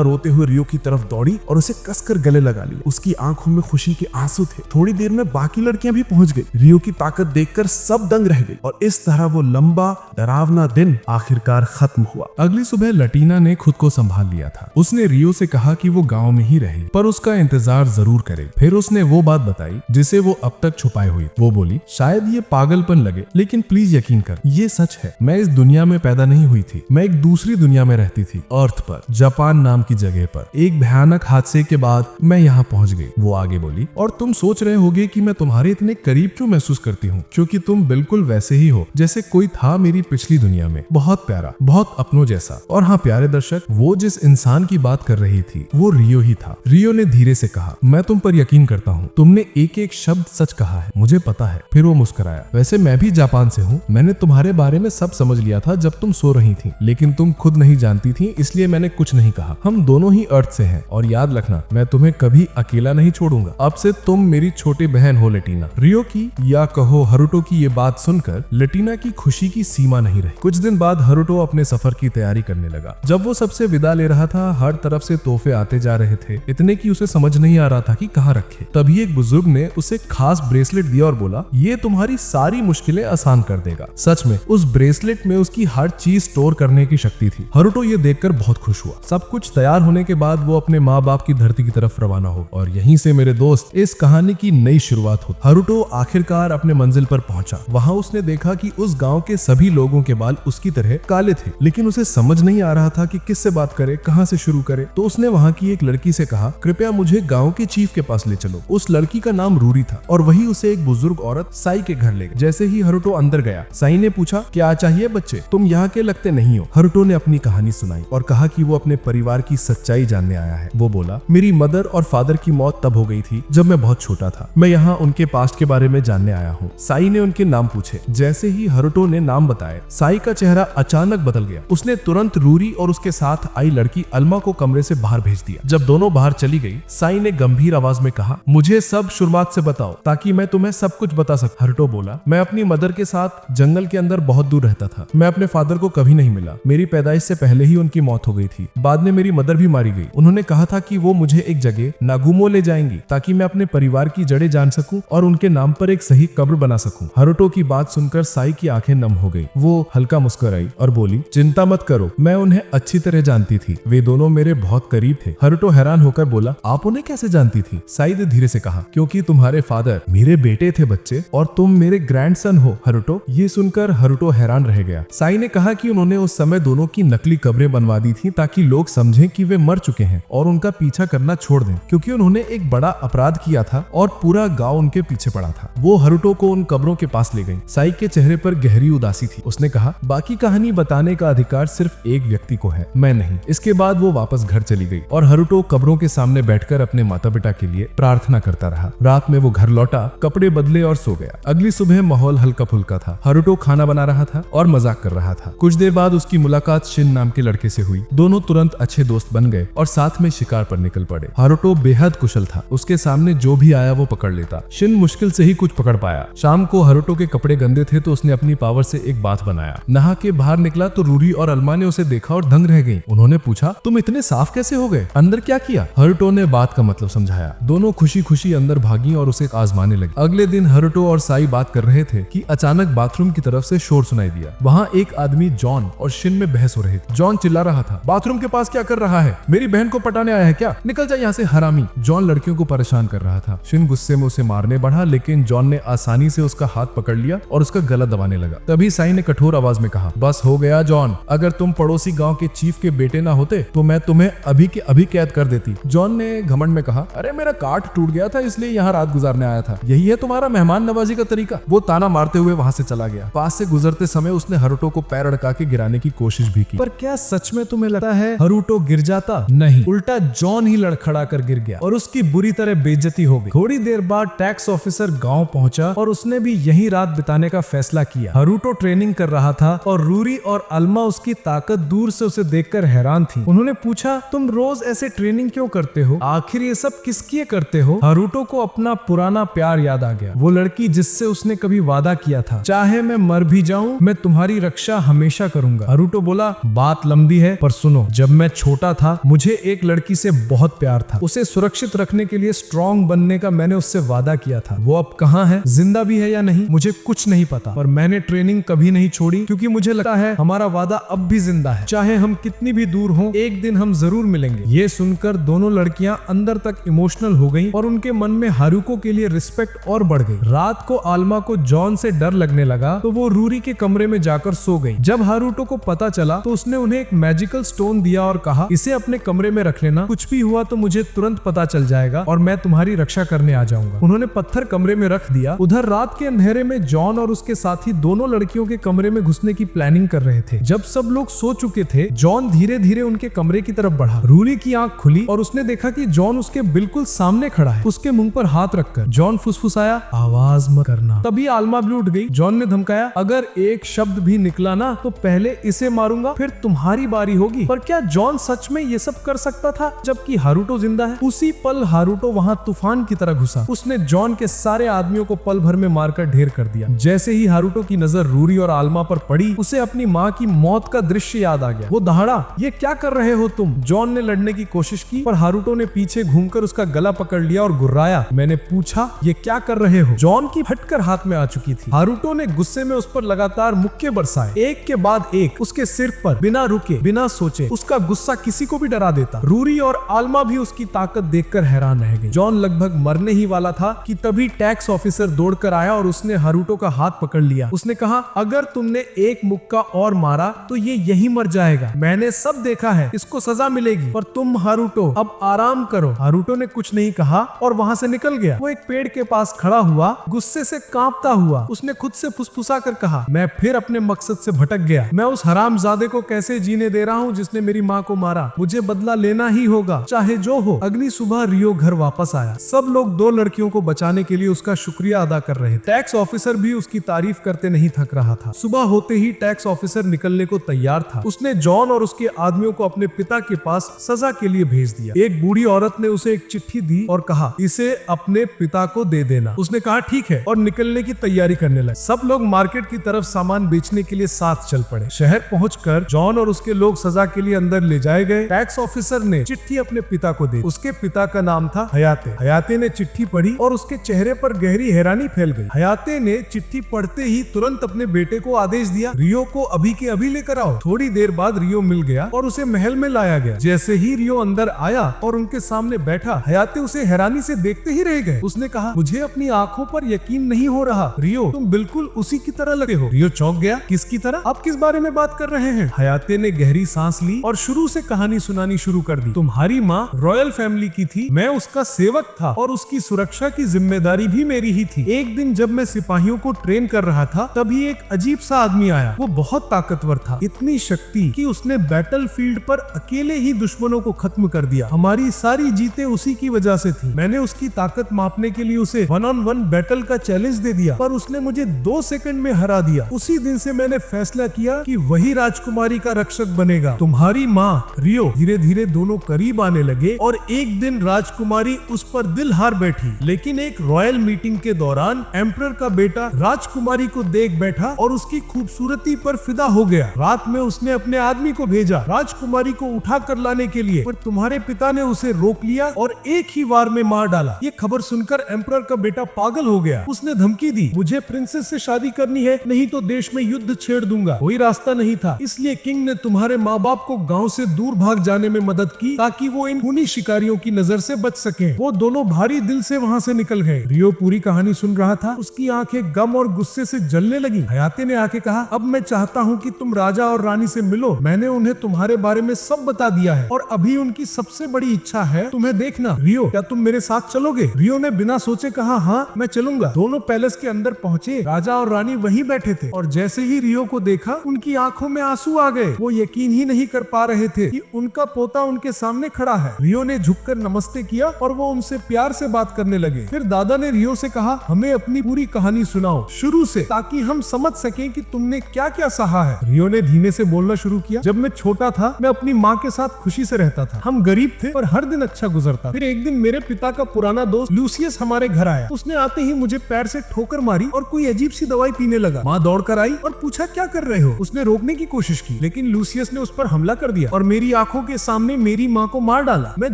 रोते हुए रियो की तरफ दौड़ी और उसे कसकर गले लगा लिया। उसकी आंखों में खुशी के आंसू थे। थोड़ी देर में बाकी लड़कियां भी पहुंच गई। रियो की ताकत देखकर सब दंग रह गई और इस तरह वो लंबा डरावना दिन आखिरकार खत्म हुआ। अगली सुबह लटीना ने खुद को संभाल लिया था। उसने रियो से कहा कि वो गांव में ही रहे पर उसका इंतजार जरूर करे। फिर उसने वो बात बताई जिसे वो अब तक छुपाए हुई। वो बोली, शायद ये पागलपन लगे लेकिन प्लीज यकीन कर, ये सच है। मैं इस दुनिया में पैदा नहीं हुई थी। मैं एक दूसरी दुनिया में रहती थी, अर्थ पर, जापान नाम की जगह पर। एक भयानक हादसे के बाद मैं यहाँ पहुंच गई। वो आगे बोली, और तुम सोच रहे होगे कि मैं तुम्हारे इतने करीब क्यों महसूस करती हूँ, क्योंकि तुम बिल्कुल वैसे ही हो जैसे कोई था मेरी पिछली दुनिया में। बहुत प्यारा, बहुत अपनों जैसा। और हाँ प्यारे दर्शक, वो जिस इंसान की बात कर रही थी वो रियो ही था। रियो ने धीरे से कहा, मैं तुम पर यकीन करता हूँ। तुमने एक एक शब्द सच कहा है, मुझे पता है। फिर वो मुस्कुराया, वैसे मैं भी जापान से हूँ। मैंने तुम्हारे बारे में सब समझ लिया था जब तुम सो रही थी, लेकिन तुम खुद नहीं जानती थी, इसलिए मैंने कुछ नहीं कहा। हम दोनों ही अर्थ से हैं और याद रखना, मैं तुम्हें कभी अकेला नहीं छोड़ूंगा। अब से तुम मेरी छोटी बहन हो लटीना। रियो की या कहो हरुटो की ये बात सुनकर लटीना की खुशी की सीमा नहीं रही। कुछ दिन बाद हरुटो अपने सफर की तैयारी करने लगा। जब वो सबसे विदा ले रहा था, हर तरफ से तोहफे आते जा रहे थे, इतने कि उसे समझ नहीं आ रहा था कि कहाँ रखे। तभी एक बुजुर्ग ने उसे खास ब्रेसलेट दिया और बोला, ये तुम्हारी सारी मुश्किलें आसान कर देगा। सच में उस ब्रेसलेट में उसकी हर चीज स्टोर करने की शक्ति थी। हरुटो ये देखकर बहुत खुश हुआ। सब कुछ तैयार होने के बाद वो अपने माँ बाप की धरती की तरफ रवाना हो और यहीं से मेरे दोस्त इस कहानी की नई शुरुआत हो। हरुटो आखिरकार अपने मंजिल पर पहुंचा। वहां उसने देखा कि उस गांव के सभी लोगों के बाल उसकी तरह काले थे, लेकिन उसे समझ नहीं आ रहा था कि किससे बात करे, कहां से शुरू करे। तो उसने वहां की एक लड़की से कहा, कृपया मुझे गांव के चीफ के पास ले चलो। उस लड़की का नाम रूरी था और वही उसे एक बुजुर्ग औरत साई के घर ले गई। जैसे ही हरुटो अंदर गया, साई ने पूछा, क्या चाहिए बच्चे, तुम यहाँ के लगते नहीं हो। हरुटो ने अपनी कहानी सुनाई और कहा कि वो अपने परिवार की सच्चाई जानने आया है। वो बोला, मेरी मदर और फादर की मौत तब हो गई थी जब मैं बहुत छोटा था। मैं यहाँ उनके पास्ट के बारे में जानने आया हूँ। साई ने उनके नाम पूछे। जैसे ही हरुटो ने नाम बताए, साई का चेहरा अचानक बदल गया। उसने तुरंत रूरी और उसके साथ आई लड़की अल्मा को कमरे से बाहर भेज दिया। जब दोनों बाहर चली गई, साई ने गंभीर आवाज में कहा, मुझे सब शुरुआत से बताओ ताकि मैं तुम्हें सब कुछ बता सकूं। हरुटो बोला, मैं अपनी मदर के साथ जंगल के अंदर बहुत दूर रहता था। मैं अपने फादर को कभी नहीं मिला। मेरी पैदाइश से पहले ही उनकी मौत हो गई थी। बाद में मेरी मदर भी मारी गई। उन्होंने कहा था कि वो मुझे एक जगह नागुमो ले जाएंगी ताकि मैं अपने परिवार की जड़ें जान सकूं और उनके नाम पर एक सही कब्र बना सकूं। हरुटो की बात सुनकर साई की आंखें नम हो गई। वो हल्का मुस्कुराई और बोली, चिंता मत करो, मैं उन्हें अच्छी तरह जानती थी। वे दोनों मेरे बहुत करीब थे। हरुटो हैरान होकर बोला, आप उन्हें कैसे जानती थी? साई ने धीरे से कहा, क्योंकि तुम्हारे फादर मेरे बेटे थे बच्चे और तुम मेरे ग्रैंडसन हो। हरुटो, ये सुनकर हरुटो हैरान रह गया। साई ने कहा कि उन्होंने उस समय दोनों की नकली कब्रें बनवा दी थी ताकि लोग समझें कि वे मर चुके हैं और उनका पीछा करना छोड़ दें, क्योंकि उन्होंने एक बड़ा अपराध किया था और पूरा गांव उनके पीछे पड़ा था। वो हरुटो को उन कब्रों के पास ले गई। साई के चेहरे पर गहरी उदासी थी। उसने कहा, बाकी कहानी बताने का अधिकार सिर्फ एक व्यक्ति को है, मैं नहीं। इसके बाद वो वापस घर चली गई और हरुटो कब्रों के सामने बैठकर अपने माता पिता के लिए प्रार्थना करता रहा। रात में वो घर लौटा, कपड़े बदले और सो गया। अगली सुबह माहौल हल्का फुल्का था। हरुटो खाना बना रहा था और मजाक कर रहा था। कुछ देर बाद उसकी मुलाकात शिन नाम के लड़के से हुई। दोनों तुरंत अच्छे दोस्त बन गए और साथ में शिकार पर निकल पड़े। हरुटो बेहद कुशल था। उसके सामने जो भी आया वो पकड़ लेता। शिन मुश्किल से ही कुछ पकड़ पाया। शाम को हरुटो के कपड़े गंदे थे तो उसने अपनी पावर से एक बाथ बनाया। नहा के बाहर निकला तो रूरी और अल्मा ने उसे देखा और दंग रह गई। उन्होंने पूछा, तुम इतने साफ कैसे हो गए? अंदर क्या किया? हरुटो ने बात का मतलब समझाया। दोनों खुशी खुशी अंदर भागी और उसे आजमाने लगी। अगले दिन हरुटो और साई बात कर रहे थे कि अचानक बाथरूम की तरफ से शोर सुनाई दिया। वहाँ एक आदमी जॉन और शिन में बहस हो रही थी। जॉन चिल्ला रहा था, बाथरूम के पास क्या कर रहा है? मेरी बहन को पटाने आया है क्या? निकल जा यहाँ से हरामी। जॉन लड़कियों को परेशान कर रहा था। शिन गुस्से में उसे मारने बढ़ा, लेकिन जॉन ने आसानी से उसका हाथ पकड़ लिया और उसका गला दबाने लगा। तभी साई ने कठोर आवाज में कहा, बस हो गया जॉन, अगर तुम पड़ोसी गांव के चीफ के बेटे ना होते तो मैं तुम्हें अभी के अभी कैद कर देती। जॉन ने घमंड में कहा, अरे मेरा कार्ड टूट गया था इसलिए यहाँ रात गुजारने आया था। यही है तुम्हारा मेहमान नवाजी का तरीका? वो ताना मारते हुए वहां से चला गया। पास से गुजरते समय उसने हरुटो को पैर अड़का के गिराने की कोशिश भी की। पर क्या सच में तुम्हें लगता है हरुटो गिर जाता? नहीं, उल्टा जॉन ही लड़खड़ा कर गिर गया और उसकी बुरी तरह बेइज्जती हो गई। थोड़ी देर बाद टैक्स ऑफिसर गांव पहुंचा और उसने भी यही रात बिताने का फैसला किया। हरुटो ट्रेनिंग कर रहा था और रूरी और अल्मा उसकी ताकत दूर से उसे देखकर हैरान थी। उन्होंने पूछा, तुम रोज ऐसे ट्रेनिंग क्यों करते हो? आखिर ये सब किस लिए करते हो? हरुटो को अपना पुराना प्यार याद आ गया, वो लड़की जिससे उसने कभी वादा किया था, चाहे मैं मर भी जाऊं मैं तुम्हारी रक्षा हमेशा करूंगा। हरुटो बोला, बात लंबी है पर सुनो, जब मैं छोटा था मुझे एक लड़की से बहुत प्यार था। उसे सुरक्षित रखने के लिए स्ट्रॉन्ग बनने का मैंने उससे वादा किया था। वो अब कहाँ है, जिंदा भी है या नहीं, मुझे कुछ नहीं पता, पर मैंने ट्रेनिंग कभी नहीं छोड़ी क्योंकि मुझे लगता है हमारा वादा अब भी जिंदा है। चाहे हम कितनी भी दूर हों, एक दिन हम जरूर मिलेंगे। ये सुनकर दोनों लड़कियां अंदर तक इमोशनल हो गईं और उनके मन में हारुको के लिए रिस्पेक्ट और बढ़ गई। रात को आल्मा को जॉन से डर लगने लगा तो वो रूरी के कमरे में जाकर सो गई। जब हारुतो को पता चला तो उसने उन्हें एक मैजिकल स्टोन दिया और कहा, इसे अपने कमरे में रख लेना, कुछ भी हुआ तो मुझे तुरंत पता चल जाएगा और मैं तुम्हारी रक्षा करने आ जाऊंगा। उन्होंने पत्थर कमरे में रख दिया। उधर रात के अंधेरे में जॉन और उसके साथी दोनों लड़कियों के कमरे में घुसने की प्लानिंग कर रहे थे। जब सब लोग सो चुके थे, जॉन धीरे धीरे उनके कमरे की तरफ बढ़ा। रूरी की आंख खुली और उसने देखा कि जॉन उसके बिल्कुल सामने खड़ा है। उसके मुंह पर हाथ रखकर जॉन फुसफुसाया, आवाज मत करना। तभी आल्मा भी उठ गई। जॉन ने धमकाया, अगर एक शब्द भी निकला ना तो पहले इसे मारूंगा, फिर तुम्हारी बारी होगी। पर क्या जॉन सच में ये सब कर सकता था जबकि हारुतो जिंदा है? उसी पल हारुतो वहां तूफान की तरह घुसा। उसने जॉन के सारे आदमियों को पल भर में मारकर ढेर कर दिया। जैसे ही हारुतो की नजर रूरी और आल्मा पर पड़ी, उसे अपनी माँ की मौत का दृश्य याद आ गया। वो दहाड़ा, ये क्या कर रहे हो तुम? जॉन ने लड़ने की कोशिश की पर हारुतो ने पीछे घूमकर उसका गला पकड़ लिया और गुर्राया। मैंने पूछा, ये क्या कर रहे हो? जॉन की फटकर हाथ में आ चुकी थी। हारुतो ने गुस्से में उस पर लगातार मुक्के बरसाए, एक के बाद एक उसके सिर पर, बिना रुके बिना सोचे। उसका गुस्सा किसी को भी डरा देता। रूरी और आल्मा भी उसकी ताकत देखकर हैरान रह गई। जॉन लगभग मरने ही वाला था कि तभी टैक्स ऑफिसर दौड़कर आया और उसने हारुतो का हाथ पकड़ लिया। उसने कहा, अगर तुमने एक मुक्का और मारा तो ये यही मर जाएगा। मैंने सब देखा है, इसको सजा मिलेगी, पर तुम हारुतो अब आराम करो। हारुतो ने कुछ नहीं कहा और वहां से निकल गया। वो एक पेड़ के पास खड़ा हुआ, गुस्से से कांपता हुआ। उसने खुद से फुसफुसा कर कहा, मैं फिर अपने मकसद से भटक गया। मैं उस हरामजादे को कैसे जीने दे रहा हूँ जिसने मेरी माँ को मारा। मुझे बदला लेना ही होगा, चाहे जो हो। अगली सुबह रियो घर वापस आया। सब लोग दो लड़कियों को बचाने के लिए उसका शुक्रिया अदा कर रहे थे। टैक्स ऑफिसर भी उसकी तारीफ करते नहीं थक रहा था। सुबह होते ही टैक्स ऑफिसर निकलने को तैयार था। उसने जॉन और उसके आदमियों को अपने पिता के पास सजा के लिए भेज दिया। एक बूढ़ी औरत ने उसे एक चिट्ठी दी और कहा, इसे अपने पिता को दे देना। उसने कहा, ठीक है, और निकलने की तैयारी करने लगे। सब लोग मार्केट की तरफ सामान बेचने के लिए साथ चल पड़े। शहर पहुंचकर जॉन और उसके लोग सजा के लिए अंदर ले जाए गए। टैक्स ऑफिसर ने चिट्ठी अपने पिता को दी। उसके पिता का नाम था हयाते। हयाते ने चिट्ठी पढ़ी और उसके चेहरे पर गहरी हैरानी फैल गई। हयाते ने चिट्ठी पढ़ते ही तुरंत अपने बेटे को आदेश दिया, रियो को अभी के अभी लेकर आओ। थोड़ी देर बाद रियो मिल गया और उसे महल में लाया गया। जैसे ही रियो अंदर आया और उनके सामने बैठा, हयाते उसे हैरानी से देखते ही रह गए। उसने कहा, मुझे अपनी आंखों पर यकीन नहीं हो रहा। रियो, तुम बिल्कुल उसी की तरह लगे हो। रियो चौंक गया, किसकी तरह? आप किस बारे में बात कर रहे हैं? हयाते ने गहरी सांस ली और शुरू से कहानी सुनानी शुरू कर दी। तुम्हारी माँ रॉयल फैमिली की थी, मैं उसका सेवक था और उसकी सुरक्षा की जिम्मेदारी भी मेरी ही थी। एक दिन जब मैं सिपाहियों को ट्रेन कर रहा था, तभी एक अजीब सा आदमी आया। वो बहुत ताकतवर था, इतनी शक्ति कि उसने बैटलफील्ड पर अकेले ही दुश्मनों को खत्म कर दिया। हमारी सारी जीतें उसी की वजह से थी। मैंने उसकी ताकत मापने के लिए उसे 1-on-1 बैटल का चैलेंज दे दिया, पर उसने मुझे 2 सेकंड में हरा दिया। उसी दिन से मैंने फैसला किया कि वही राजकुमारी का रक्षक बनेगा। तुम्हारी माँ रियो। धीरे धीरे दोनों करीब आने लगे और एक दिन राजकुमारी उस पर दिल हार बैठी। लेकिन एक रॉयल मीटिंग के दौरान एम्परर का बेटा राजकुमारी को देख बैठा और उसकी खूबसूरती पर फिदा हो गया। रात में उसने अपने आदमी को भेजा राजकुमारी को उठा कर लाने के लिए, पर तुम्हारे पिता ने उसे रोक लिया और एक ही वार में मार डाला। ये खबर सुनकर एम्परर का बेटा पागल हो गया। उसने धमकी दी, मुझे प्रिंसेस से शादी करनी है, नहीं तो देश में युद्ध छेड़ दूंगा। कोई रास्ता चाहता नहीं था, इसलिए किंग ने तुम्हारे माँ बाप को गांव से दूर भाग जाने में मदद की ताकि वो इन खूनी शिकारियों की नजर से बच सके। वो दोनों भारी दिल से वहाँ से निकल गए। रियो पूरी कहानी सुन रहा था, उसकी आंखें गम और गुस्से से जलने लगी। हयाते ने आके कहा, अब मैं चाहता हूँ कि तुम राजा और रानी से मिलो। मैंने उन्हें तुम्हारे बारे में सब बता दिया है और अभी उनकी सबसे बड़ी इच्छा है तुम्हें देखना। रियो, क्या तुम मेरे साथ चलोगे? रियो ने बिना सोचे कहा, हाँ मैं चलूंगा। दोनों पैलेस के अंदर पहुंचे। राजा और रानी वहीं बैठे थे और जैसे ही रियो को देखा उनकी आंखों में आंसू आ गए। वो यकीन ही नहीं कर पा रहे थे कि उनका पोता उनके सामने खड़ा है। रियो ने झुककर नमस्ते किया और वो उनसे प्यार से बात करने लगे। फिर दादा ने रियो से कहा, हमें अपनी पूरी कहानी सुनाओ शुरू से, ताकि हम समझ सकें कि तुमने क्या क्या सहा है। रियो ने धीमे से बोलना शुरू किया, जब मैं छोटा था मैं अपनी माँ के साथ खुशी से रहता था। हम गरीब थे पर हर दिन अच्छा गुजरता। फिर एक दिन मेरे पिता का पुराना दोस्त लूसियस हमारे घर आया। उसने आते ही मुझे पैर से ठोकर मारी और कोई अजीब सी दवाई पीने लगा। माँ दौड़कर आई और पूछा, क्या कर रहे हो? उसने रोकने की कोशिश की लेकिन लूसियस ने उस पर हमला कर दिया और मेरी आंखों के सामने मेरी माँ को मार डाला। मैं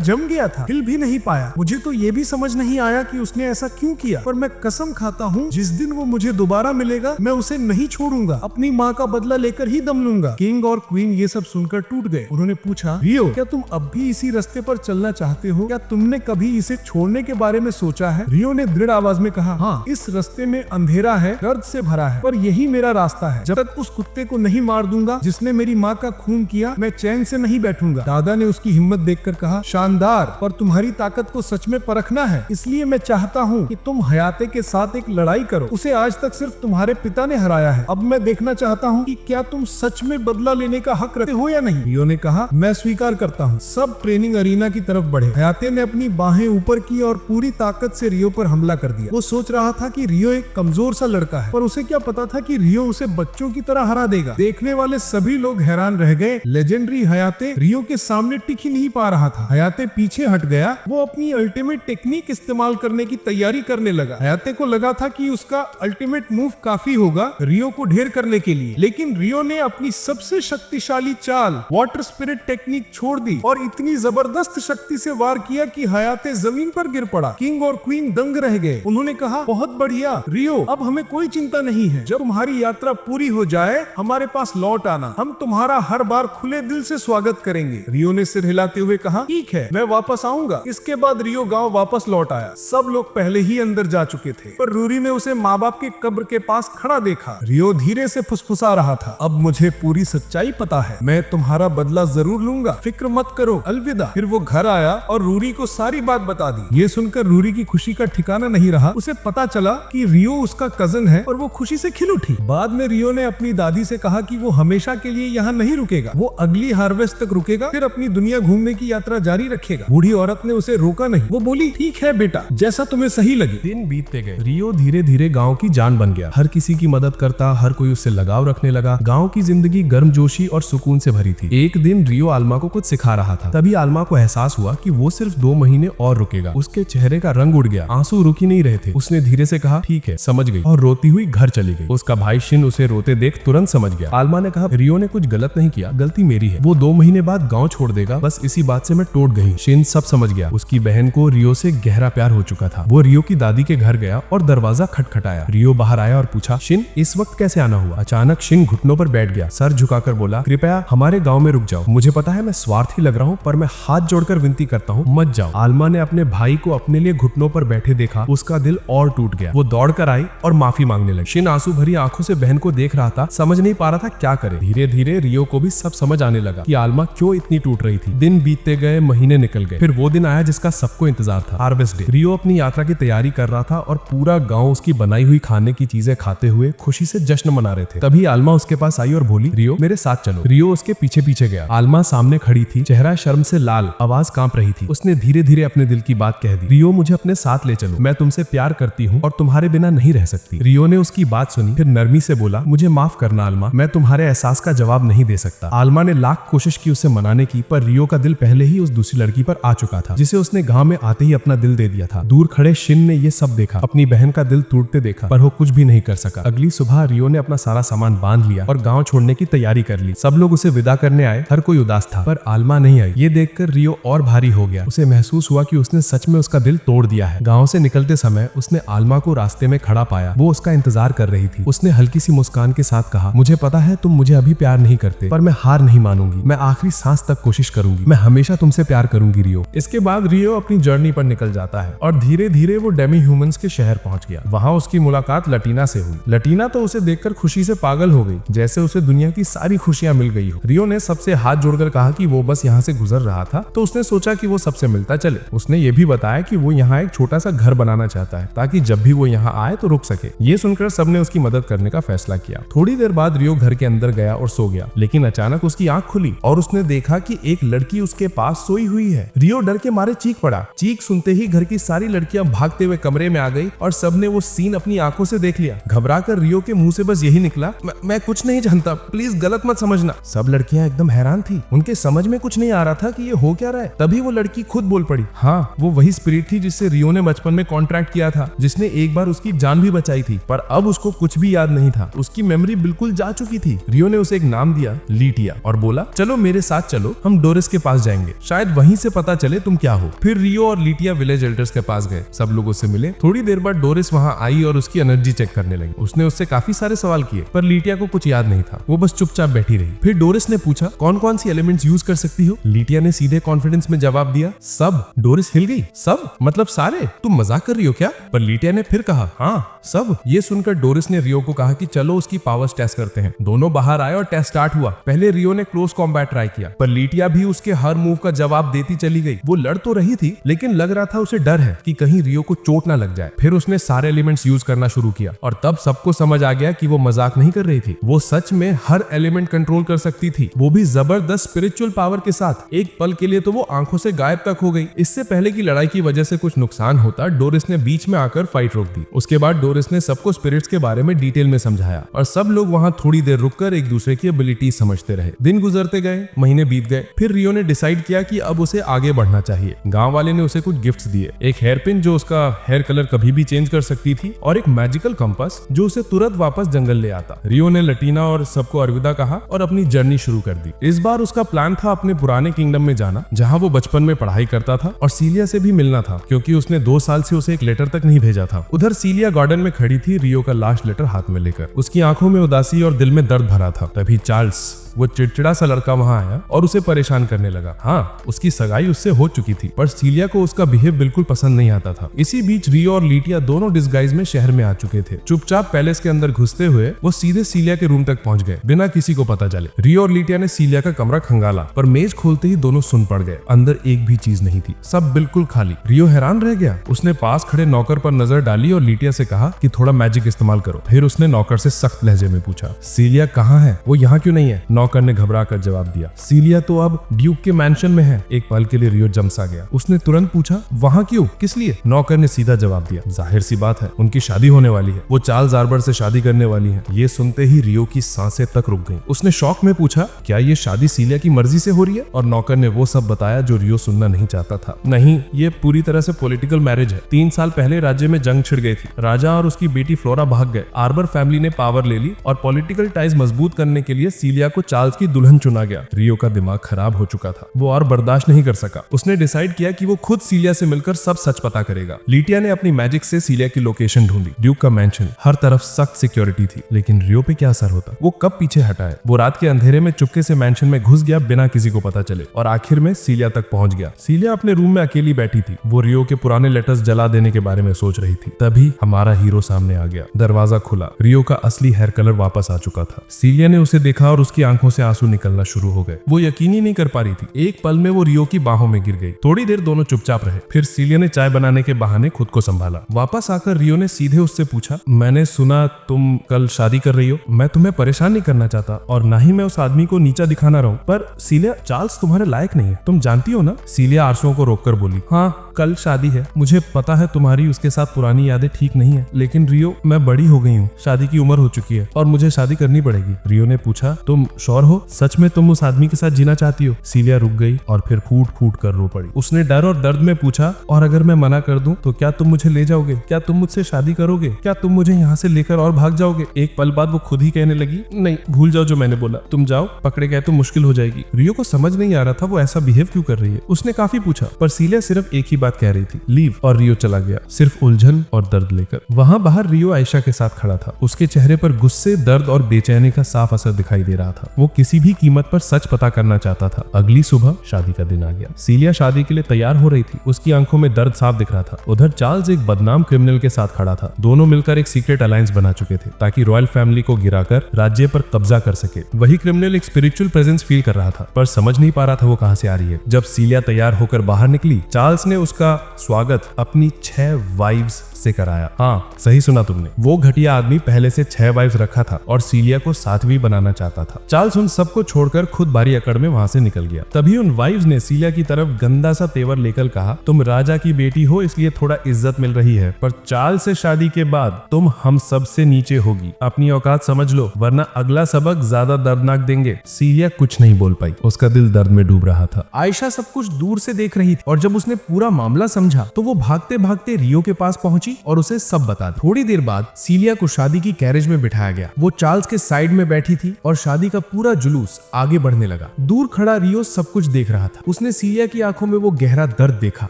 जम गया था, हिल भी नहीं पाया। मुझे तो ये भी समझ नहीं आया कि उसने ऐसा क्यों किया, पर मैं कसम खाता हूँ जिस दिन वो मुझे दोबारा मिलेगा मैं उसे नहीं छोड़ूंगा। अपनी माँ का बदला लेकर ही दम लूंगा। किंग और क्वीन ये सब सुनकर टूट गए। उन्होंने पूछा, रियो, क्या तुम अब भी इसी रास्ते पर चलना चाहते हो? क्या तुमने कभी इसे छोड़ने के बारे में सोचा है? रियो ने दृढ़ आवाज में कहा, हाँ, इस रास्ते में अंधेरा है, दर्द से भरा है, पर यही मेरा रास्ता है। जब तक उस कुत्ते को नहीं मार दूंगा जिसने मेरी माँ का खून किया, मैं चैन से नहीं बैठूंगा। दादा ने उसकी हिम्मत देखकर कहा, शानदार, पर तुम्हारी ताकत को सच में परखना है, इसलिए मैं चाहता हूँ कि तुम हयाते के साथ एक लड़ाई करो। उसे आज तक सिर्फ तुम्हारे पिता ने हराया है। अब मैं देखना चाहता हूँ कि क्या तुम सच में बदला लेने का हक रखते हो या नहीं। रियो ने कहा, मैं स्वीकार करता हूँ। सब ट्रेनिंग अरीना की तरफ बढ़े। हयाते ने अपनी बाहें ऊपर की और पूरी ताकत से रियो पर हमला कर दिया। वो सोच रहा था कि रियो एक कमजोर सा लड़का है, पर उसे क्या पता था कि रियो उसे बच्चों की तरह हरा देगा। देखने वाले सभी लोग हैरान रह गए। लेजेंडरी हयाते रियो के सामने टिक ही नहीं पा रहा था। हयाते पीछे हट गया। वो अपनी अल्टीमेट टेक्निक इस्तेमाल करने की तैयारी करने लगा। हयाते को लगा था कि उसका अल्टीमेट मूव काफी होगा रियो को ढेर करने के लिए, लेकिन रियो ने अपनी सबसे शक्तिशाली चाल वाटर स्पिरिट टेक्निक छोड़ दी और इतनी जबरदस्त शक्ति से वार किया कि हयाते जमीन पर गिर पड़ा। किंग और क्वीन दंग रह गए। उन्होंने कहा, बहुत बढ़िया रियो, अब हमें कोई चिंता नहीं है। जब तुम्हारी यात्रा पूरी हो जाए हमारे पास लौट आना, हम तुम्हारा हर बार खुले दिल से स्वागत करेंगे। रियो ने सिर हिलाते हुए कहा, ठीक है, मैं वापस आऊंगा। इसके बाद रियो गांव वापस लौट आया। सब लोग पहले ही अंदर जा चुके थे, पर रूरी ने उसे माँ बाप के कब्र के पास खड़ा देखा। रियो धीरे से फुसफुसा रहा था, अब मुझे पूरी सच्चाई पता है, मैं तुम्हारा बदला जरूर लूंगा, फिक्र मत करो, अलविदा। फिर वो घर आया और रूरी को सारी बात बता दी। ये सुनकर रूरी की खुशी का ठिकाना नहीं रहा। उसे पता चला कि रियो उसका कजन है और वो खुशी से खिल उठी। बाद में रियो ने अपनी दादी से कहा कि वो हमेशा के लिए यहाँ नहीं रुकेगा, वो अगली हार्वेस्ट तक रुकेगा, फिर अपनी दुनिया घूमने की यात्रा जारी रखेगा। बूढ़ी औरत ने उसे रोका नहीं। वो बोली, ठीक है बेटा, जैसा तुम्हें सही लगे। दिन बीतते गए। रियो धीरे धीरे गांव की जान बन गया। हर किसी की मदद करता, हर कोई उससे लगाव रखने लगा। गांव की जिंदगी गर्मजोशी और सुकून से भरी थी। एक दिन रियो आल्मा को कुछ सिखा रहा था। तभी आल्मा को एहसास हुआ कि वो सिर्फ 2 महीने और रुकेगा। उसके चेहरे का रंग उड़ गया, आंसू रुक ही नहीं रहे थे। उसने धीरे से कहा, ठीक है, समझ गई, और रोती हुई घर चली गई। उसका भाई शिन उसे रोते देख तुरंत समझ गया। आल्मा ने कहा, रियो ने कुछ गलत नहीं किया, गलती मेरी है। वो 2 महीने बाद गाँव छोड़ देगा, बस इसी बात से मैं टूट गई। शिन सब समझ गया। उसकी बहन को रियो से गहरा प्यार हो चुका था। वो रियो की दादी के घर गया और दरवाजा खटखटाया। रियो बाहर आया और पूछा, शिन, इस वक्त कैसे आना हुआ? अचानक शिन घुटनों पर बैठ गया, सर झुकाकर बोला, कृपया हमारे गांव में रुक जाओ। मुझे पता है मैं स्वार्थी लग रहा हूँ, पर मैं हाथ जोड़कर विनती करता हूँ, मत जाओ। आल्मा ने अपने भाई को अपने लिए घुटनों पर बैठे देखा। उसका दिल और टूट गया। वो दौड़कर आई और माफी मांगने लगी। शिन आंसू भरी आंखों से बहन को देख रहा था, समझ नहीं पा रहा था क्या करे। धीरे धीरे रियो को भी सब समझ आने लगा कि आल्मा क्यों इतनी टूट रही थी। दिन बीतते गए, महीने निकल गए। फिर वो दिन आया जिसका सबको इंतजार था, हार्वेस्ट डे। रियो अपनी यात्रा की तैयारी कर रहा था और पूरा गांव उसकी बनाई हुई खाने की चीजें खाते हुए खुशी से जश्न मना रहे थे। तभी आल्मा उसके पास आई और बोली, रियो मेरे साथ चलो। रियो उसके पीछे पीछे गया। आल्मा सामने खड़ी थी, चेहरा शर्म से लाल, आवाज कांप रही थी। उसने धीरे धीरे अपने दिल की बात कह दी, रियो मुझे अपने साथ ले चलो, मैं तुमसे प्यार करती हूँ और तुम्हारे बिना नहीं रह सकती। रियो ने उसकी बात सुनी, फिर नरमी से बोला, मुझे माफ करना आल्मा, मैं तुम्हारे एहसास का जवाब नहीं दे सकता। आल्मा ने लाख कोशिश की उसे मनाने की, पर रियो का दिल पहले ही उस दूसरी लड़की पर आ चुका था, जिसे उसने गांव में आते ही अपना दिल दे दिया था। दूर खड़े शिन ने ये सब देखा, अपनी बहन का दिल टूटते देखा, पर वो कुछ भी नहीं कर सका। अगली सुबह रियो ने अपना सारा सामान बांध लिया और गांव छोड़ने की तैयारी कर ली। सब लोग उसे विदा करने आए, हर कोई उदास था, पर आल्मा नहीं आई। ये देखकर रियो और भारी हो गया। उसे महसूस हुआ कि उसने सच में उसका दिल तोड़ दिया है। गांव से निकलते समय उसने आल्मा को रास्ते में खड़ा पाया। वो उसका इंतजार कर रही थी। उसने हल्की सी मुस्कान के साथ कहा, मुझे पता पता है तुम मुझे अभी प्यार नहीं करते, पर मैं हार नहीं मानूंगी, मैं आखिरी सांस तक कोशिश करूंगी, मैं हमेशा तुमसे प्यार करूंगी रियो। इसके बाद रियो अपनी जर्नी पर निकल जाता है और धीरे धीरे वो डेमी ह्यूमंस के शहर पहुंच गया। वहां उसकी मुलाकात लटीना से हुई। लटीना तो उसे देखकर खुशी से पागल हो गई, जैसे उसे दुनिया की सारी खुशियां मिल गई हो। रियो ने सबसे हाथ जोड़कर कहा कि वो बस यहाँ से गुजर रहा था, तो उसने सोचा कि वो सबसे मिलता चले। उसने ये भी बताया कि वो यहाँ एक छोटा सा घर बनाना चाहता है ताकि जब भी वो यहाँ आए तो रुक सके। ये सुनकर सबने उसकी मदद करने का फैसला किया। थोड़ी देर बाद रियो घर के अंदर गया और सो गया, लेकिन अचानक उसकी आंख खुली और उसने देखा कि एक लड़की उसके पास सोई हुई है। रियो डर के मारे चीख पड़ा। चीख सुनते ही घर की सारी लड़कियां भागते हुए कमरे में आ गई और सबने वो सीन अपनी आंखों से देख लिया। घबराकर रियो के मुंह से बस यही निकला, मैं कुछ नहीं जानता, प्लीज गलत मत समझना। सब लड़कियां एकदम हैरान थी, उनके समझ में कुछ नहीं आ रहा था कि ये हो क्या रहा है। तभी वो लड़की खुद बोल पड़ी, हाँ वो वही स्पिरिट थी जिससे रियो ने बचपन में कॉन्ट्रैक्ट किया था, जिसने एक बार उसकी जान भी बचाई थी, पर अब उसको कुछ भी याद नहीं था। उसकी मेमोरी बिल्कुल जा चुकी थी। रियो ने उसे एक नाम दिया, लीटिया, और बोला चलो मेरे साथ चलो, हम डोरिस के पास जाएंगे, शायद वहीं से पता चले तुम क्या हो। फिर रियो और लीटिया विलेज एल्डर्स के पास गए, सब लोगों से मिले। थोड़ी देर बाद डोरिस वहां आई और उसकी एनर्जी चेक करने लगी। उसने उससे काफी सारे सवाल किए, पर लीटिया को कुछ याद नहीं था। वो बस चुपचाप बैठी रही। फिर डोरिस ने पूछा कौन कौन सी एलिमेंट्स यूज कर सकती हो। लीटिया ने सीधे कॉन्फिडेंस में जवाब दिया, सब। डोरिस हिल गई, सब मतलब सारे? तुम मजाक कर रही हो क्या? पर लीटिया ने फिर कहा, हाँ सब। ये सुनकर डोरिस ने रियो को कहा कि चलो उसकी पावर्स टेस्ट करते हैं। दोनों बाहर आए और टेस्ट स्टार्ट हुआ। पहले रियो ने क्लोज कॉम्बैट ट्राई किया, पर लीटिया भी उसके हर मूव का जवाब देती चली गई। वो लड़ तो रही थी, लेकिन लग रहा था उसे डर है कि कहीं रियो को चोट ना लग जाए। फिर उसने सारे एलिमेंट्स यूज करना शुरू किया और तब सबको समझ आ गया कि वो मजाक नहीं कर रही थी। वो सच में हर एलिमेंट कंट्रोल कर सकती थी, वो भी जबरदस्त स्पिरिचुअल पावर के साथ। एक पल के लिए तो वो आंखों से गायब तक हो गई। इससे पहले की लड़ाई की वजह से कुछ नुकसान होता, डोरिस ने बीच में आकर फाइट रोक दी। उसके बाद डोरिस ने सबको स्पिरिट्स के बारे में डिटेल में समझाया और सब लोग वहां थोड़ी देर रुककर एक दूसरे की एबिलिटी समझते रहे। दिन गुजरते गए, महीने बीत गए। फिर रियो ने डिसाइड किया कि अब उसे आगे बढ़ना चाहिए। गांव वाले ने उसे कुछ गिफ्ट्स दिए, एक हेयर पिन जो उसका हेयर कलर कभी भी चेंज कर सकती थी और एक मैजिकल कंपास जो उसे तुरंत वापस जंगल ले आता। रियो ने लटीना और सबको अलविदा कहा और अपनी जर्नी शुरू कर दी। इस बार उसका प्लान था अपने पुराने किंगडम में जाना, जहां वो बचपन में पढ़ाई करता था, और सीलिया से भी मिलना था क्योंकि उसने 2 साल से उसे एक लेटर तक नहीं भेजा था। उधर सीलिया गार्डन में खड़ी थी, रियो का लास्ट लेटर हाथ में लेकर। उसकी आंखों में उदासी और दिल में दर्द भरा था। तभी चार्ल्स, वो चिड़चिड़ा सा लड़का, वहां आया और उसे परेशान करने लगा। हाँ, उसकी सगाई उससे हो चुकी थी, पर सीलिया को उसका बिहेव बिल्कुल पसंद नहीं आता था। इसी बीच रियो और लीटिया दोनों डिस्गाइज में शहर में आ चुके थे। चुपचाप पैलेस के अंदर घुसते हुए वो सीधे सीलिया के रूम तक पहुंच गए, बिना किसी को पता चले। रियो और लीटिया ने सीलिया का कमरा खंगाला, पर मेज खोलते ही दोनों सुन पड़ गए। अंदर एक भी चीज नहीं थी, सब बिल्कुल खाली। रियो हैरान रह गया। उसने पास खड़े नौकर पर नजर डाली और लीटिया से कहा कि थोड़ा मैजिक इस्तेमाल करो। फिर उसने नौकर से सख्त लहजे में पूछा, सीलिया कहाँ है? वो यहाँ क्यों नहीं है? नौकर ने घबरा कर जवाब दिया, सीलिया तो अब ड्यूक के मैंशन में है। एक पल के लिए रियो जमसा गया। उसने तुरंत पूछा, वहां क्यों, किस लिए? नौकर ने सीधा जवाब दिया, जाहिर सी बात है, उनकी शादी होने वाली है, वो चार्ल्स आर्बर से शादी करने वाली है। ये सुनते ही रियो की सांसें तक रुक गईं। उसने शौक में पूछा, क्या ये शादी सीलिया की मर्जी से हो रही है? और नौकर ने वो सब बताया जो रियो सुनना नहीं चाहता था। नहीं, ये पूरी तरह से पॉलिटिकल मैरिज है। 3 साल पहले राज्य में जंग छिड़ गई थी। राजा और उसकी बेटी फ्लोरा भाग गए। आर्बर फैमिली ने पावर ले ली और पॉलिटिकल टाइज मजबूत करने के लिए सीलिया को चार्ल्स की दुल्हन चुना गया। रियो का दिमाग खराब हो चुका था, वो और बर्दाश्त नहीं कर सका। उसने डिसाइड किया कि वो खुद सीलिया से मिलकर सब सच पता करेगा। लीटिया ने अपनी मैजिक से सीलिया की लोकेशन ढूंढी। ड्यूक का मैंशन, हर तरफ सख्त सिक्योरिटी थी, लेकिन रियो पे क्या असर होता? वो कब पीछे हटाए? वो रात के अंधेरे में चुपके से मैंशन में घुस गया बिना किसी को पता चले और आखिर में सीलिया तक पहुंच गया। सीलिया अपने रूम में अकेली बैठी थी। वो रियो के पुराने लेटर्स जला देने के बारे में सोच रही थी। तभी हमारा हीरो सामने आ गया। दरवाजा खुला। रियो का असली हेयर कलर वापस आ चुका था। सीलिया ने उसे देखा और उसकी आंखों से आंसू निकलना शुरू हो गए। वो यकीन ही नहीं कर पा रही थी। एक पल में वो रियो की बाहों में गिर गई। थोड़ी देर दोनों चुपचाप रहे। फिर सीलिया ने चाय बनाने के बहाने खुद को संभाला। वापस आकर रियो ने सीधे उससे पूछा, मैंने सुना तुम कल शादी कर रही हो। मैं तुम्हें परेशान नहीं करना चाहता और ना ही मैं उस आदमी को नीचा दिखाना रहूं, पर सीलिया, चार्ल्स तुम्हारे लायक नहीं है, तुम जानती हो ना? सीलिया आंसुओं को रोककर बोली, हाँ कल शादी है, मुझे पता है तुम्हारी उसके साथ पुरानी यादें ठीक नहीं है, लेकिन रियो मैं बड़ी हो गई हूँ, शादी की उम्र हो चुकी है और मुझे शादी करनी पड़ेगी। रियो ने पूछा, तुम श्योर हो? सच में तुम उस आदमी के साथ जीना चाहती हो? सीलिया रुक गई और फिर फूट फूट कर रो पड़ी। उसने डर और दर्द में पूछा, और अगर मैं मना कर दूं तो क्या तुम मुझे ले जाओगे? क्या तुम मुझसे शादी करोगे? क्या तुम मुझे यहाँ से लेकर और भाग जाओगे? एक पल बाद वो खुद ही कहने लगी, नहीं भूल जाओ जो मैंने बोला, तुम जाओ, पकड़े गए तो मुश्किल हो जाएगी। रियो को समझ नहीं आ रहा था वो ऐसा बिहेव क्यों कर रही है। उसने काफी पूछा पर सीलिया सिर्फ एक ही बार बात कह रही थी, लीव। और रियो चला गया, सिर्फ उलझन और दर्द लेकर। वहां बाहर रियो आयशा के साथ खड़ा था। उसके चेहरे पर गुस्से, दर्द और बेचैनी का साफ असर दिखाई दे रहा था। वो किसी भी कीमत पर सच पता करना चाहता था। अगली सुबह शादी का दिन आ गया। सीलिया शादी के लिए तैयार हो रही थी। उसकी आंखों में दर्द साफ दिख रहा था। उधर चार्ल्स एक बदनाम क्रिमिनल के साथ खड़ा था। दोनों मिलकर एक सीक्रेट अलायंस बना चुके थे ताकि रॉयल फैमिली को गिराकर राज्य पर कब्जा कर सके। वही क्रिमिनल एक स्पिरिचुअल प्रेजेंस फील कर रहा था, पर समझ नहीं पा रहा था वो कहां से आ रही है। जब सीलिया तैयार होकर बाहर निकली, चार्ल्स ने उसका स्वागत अपनी 6 वाइव्स से कराया। हाँ, सही सुना तुमने। वो घटिया आदमी पहले से 6 वाइव्स रखा था और सीलिया को 7वीं बनाना चाहता था। चार्ल्स उन सबको छोड़कर खुद बारी अकड़ में वहां से निकल गया। तभी उन वाइव्स ने सीलिया की तरफ गंदा सा तेवर लेकर कहा, तुम राजा की बेटी हो इसलिए थोड़ा इज्जत मिल रही है, पर चार्ल्स से शादी के बाद तुम हम सब से नीचे होगी। अपनी औकात समझ लो, वरना अगला सबक ज्यादा दर्दनाक देंगे। सीलिया कुछ नहीं बोल पाई। उसका दिल दर्द में डूब रहा था। आयशा सब कुछ दूर से देख रही थी और जब उसने पूरा मामला समझा तो वो भागते भागते रियो के पास पहुंची और उसे सब बता दी। थोड़ी देर बाद सीलिया को शादी की कैरेज में बिठाया गया। वो चार्ल्स के साइड में बैठी थी और शादी का पूरा जुलूस आगे बढ़ने लगा। दूर खड़ा रियो सब कुछ देख रहा था। उसने सीलिया की आंखों में वो गहरा दर्द देखा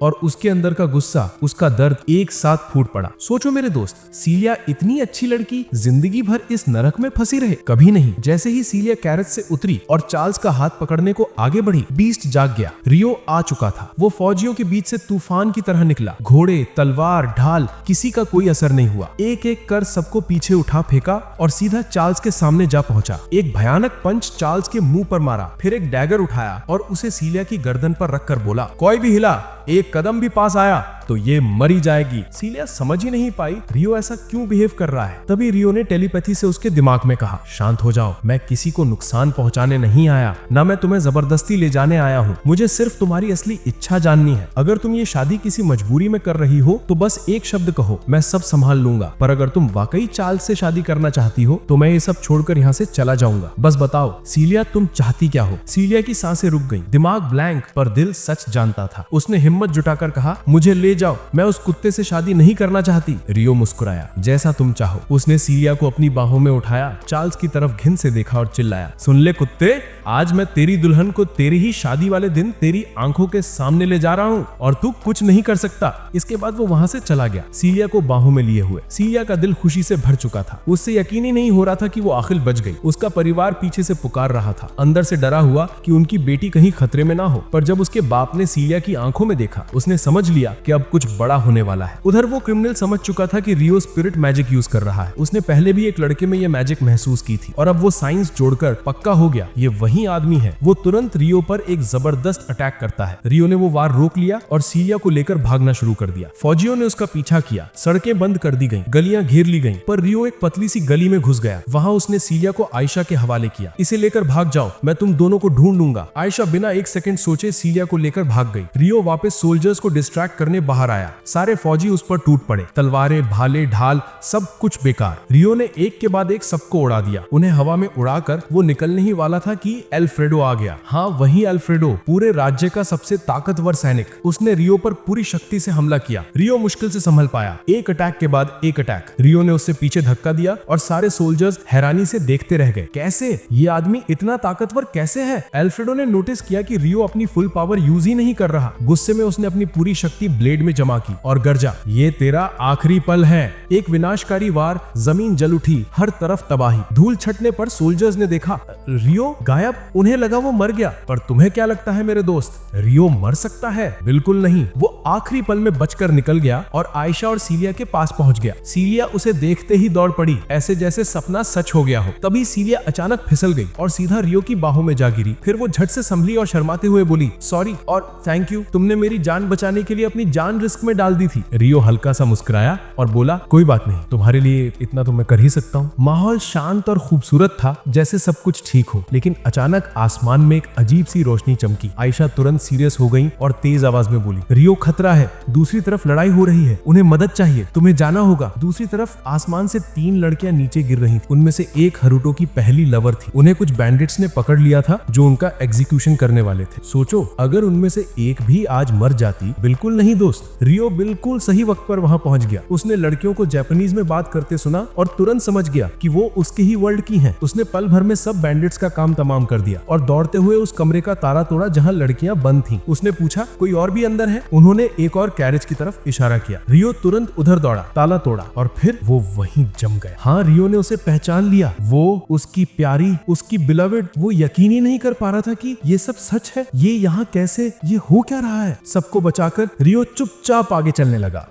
और उसके अंदर का गुस्सा, उसका दर्द एक साथ फूट पड़ा। सोचो मेरे दोस्त, सीलिया इतनी अच्छी लड़की जिंदगी भर इस नरक में फंसी रहे? कभी नहीं। जैसे ही सीलिया कैरेज से उतरी और चार्ल्स का हाथ पकड़ने को आगे बढ़ी, बीस्ट जाग गया। रियो आ चुका था। वो फौजियों के बीच से तूफान की तरह निकला। घोड़े, तलवार, ढाल, किसी का कोई असर नहीं हुआ। एक एक कर सबको पीछे उठा फेंका और सीधा चार्ल्स के सामने जा पहुंचा। एक भयानक पंच चार्ल्स के मुंह पर मारा, फिर एक डैगर उठाया और उसे सीलिया की गर्दन पर रखकर बोला, कोई भी हिला, एक कदम भी पास आया तो ये मरी जाएगी। सीलिया समझ ही नहीं पाई रियो ऐसा क्यों बिहेव कर रहा है। तभी रियो ने टेलीपैथी से उसके दिमाग में कहा, शांत हो जाओ, मैं किसी को नुकसान पहुंचाने नहीं आया, ना मैं तुम्हें जबरदस्ती ले जाने आया हूँ। मुझे सिर्फ तुम्हारी असली इच्छा जाननी है। अगर तुम ये शादी किसी मजबूरी में कर रही हो तो बस एक शब्द कहो, मैं सब संभाल लूंगा। पर अगर तुम वाकई चार्ल्स से शादी करना चाहती हो तो मैं ये सब छोड़कर यहाँ से चला जाऊंगा। बस बताओ सीलिया, तुम चाहती क्या हो? सीलिया की सांसें रुक गईं, दिमाग ब्लैंक, पर दिल सच जानता था। उसने हिम्मत जुटाकर कहा, मुझे ले जाओ, मैं उस कुत्ते से शादी नहीं करना चाहती। रियो मुस्कुराया, जैसा तुम चाहो। उसने सीलिया को अपनी बाहों में उठाया, चार्ल्स की तरफ घिन से देखा और चिल्लाया, सुन ले कुत्ते, आज मैं तेरी दुल्हन को तेरी ही शादी वाले दिन तेरी आंखों के सामने ले जा रहा हूँ और तू कुछ नहीं कर सकता। इसके बाद वो वहां से चला गया, सीलिया को बाहों में लिए हुए। सीलिया का दिल खुशी से भर चुका था। उससे यकीन ही नहीं हो रहा था कि वो आखिर बच गई। उसका परिवार पीछे से पुकार रहा था, अंदर से डरा हुआ कि उनकी बेटी कहीं खतरे में ना हो। पर जब उसके बाप ने सीलिया की आंखों में देखा, उसने समझ लिया कि अब कुछ बड़ा होने वाला है। उधर वो क्रिमिनल समझ चुका था कि रियो स्पिरिट मैजिक यूज कर रहा है। उसने पहले भी एक लड़के में ये मैजिक महसूस की थी और अब वो साइंस जोड़कर पक्का हो गया ये वही आदमी है। वो तुरंत रियो पर एक जबरदस्त अटैक करता है। रियो ने वो वार रोक लिया और सीलिया को लेकर भागना शुरू कर दिया। फौजियों ने उसका पीछा किया, सड़कें बंद कर दी गईं, गलियां घेर ली गईं, पर रियो एक पतली सी गली में घुस गया। वहां उसने सीलिया को आयशा के हवाले किया, इसे लेकर भाग जाओ, मैं तुम दोनों को ढूंढ लूंगा। आयशा बिना एक सेकंड सोचे सीलिया को लेकर भाग गई। रियो वापस सोल्जर्स को डिस्ट्रैक्ट करने बाहर आया। सारे फौजी उस पर टूट पड़े, तलवारें, भाले, ढाल, सब कुछ बेकार। रियो ने एक के बाद एक सबको उड़ा दिया। उन्हें हवा में उड़ाकर वो निकलने ही वाला था कि एल्फ्रेडो आ गया। हाँ, वही एल्फ्रेडो, पूरे राज्य का सबसे ताकतवर सैनिक। उसने रियो पर पूरी शक्ति से हमला किया। रियो मुश्किल से संभल पाया। एक अटैक के बाद एक अटैक। रियो ने उससे पीछे धक्का दिया और सारे सोल्जर्स हैरानी से देखते रह गए। कैसे? ये आदमी इतना ताकतवर कैसे है? एल्फ्रेडो ने नोटिस किया कि रियो अपनी फुल पावर यूज ही नहीं कर रहा। गुस्से में उसने अपनी पूरी शक्ति ब्लेड में जमा की और गर्जा, ये तेरा आखिरी पल है। एक विनाशकारी वार, जमीन जल उठी, हर तरफ तबाही। धूल छटने पर सोल्जर्स ने देखा रियो गायब। उन्हें लगा वो मर गया। पर तुम्हें क्या लगता है मेरे दोस्त, रियो मर सकता है? बिल्कुल नहीं। वो आखिरी पल में बचकर निकल गया और आयशा और सीलिया के पास पहुंच गया। सीलिया उसे देखते ही दौड़ पड़ी, ऐसे जैसे सपना सच हो गया हो। तभी सीलिया अचानक फिसल गई और सीधा रियो की बाहों में जा गिरी। फिर वो झट से संभली और शर्माते हुए बोली, सॉरी और थैंक यू, तुमने मेरी जान बचाने के लिए अपनी जान रिस्क में डाल दी थी। रियो हल्का सा मुस्कुराया और बोला, कोई बात नहीं, तुम्हारे लिए इतना तो मैं कर ही सकता हूँ। माहौल शांत और खूबसूरत था, जैसे सब कुछ ठीक हो। लेकिन अचानक आसमान में एक अजीब सी रोशनी चमकी। आयशा तुरंत सीरियस हो गई और तेज आवाज में बोली, रियो खतरा है, दूसरी तरफ लड़ाई हो रही है, उन्हें मदद चाहिए, तुम्हें जाना होगा। दूसरी तरफ आसमान से 3 लड़कियां नीचे गिर रही थी। उनमें से एक हरुटो की पहली लवर थी। उन्हें कुछ बैंडिट्स ने पकड़ लिया था जो उनका एग्जीक्यूशन करने वाले थे। सोचो, अगर उनमें से एक भी आज मर जाती। बिल्कुल नहीं दोस्त, रियो बिल्कुल सही वक्त पर वहां पहुंच गया। उसने लड़कियों को जापानीज में बात करते सुना और तुरंत समझ गया कि वो उसके ही वर्ल्ड की हैं। उसने पल भर में सब बैंडिट्स का काम तमाम कर दिया और दौड़ते हुए उस कमरे का ताला तोड़ा जहां लड़कियां बंद थीं। उसने पूछा, कोई और भी अंदर है? उन्होंने एक और कैरेज की तरफ इशारा किया। रियो तुरंत उधर दौड़ा, ताला तोड़ा और फिर वो वहीं जम गया। हाँ, रियो ने उसे पहचान लिया। वो उसकी प्यारी, उसकी बिलवेड। वो यकीन ही नहीं कर पा रहा था कि ये सब सच है। ये यहाँ कैसे, ये हो क्या रहा है? सबको बचाकर रियो चुपचाप आगे चलने लगा।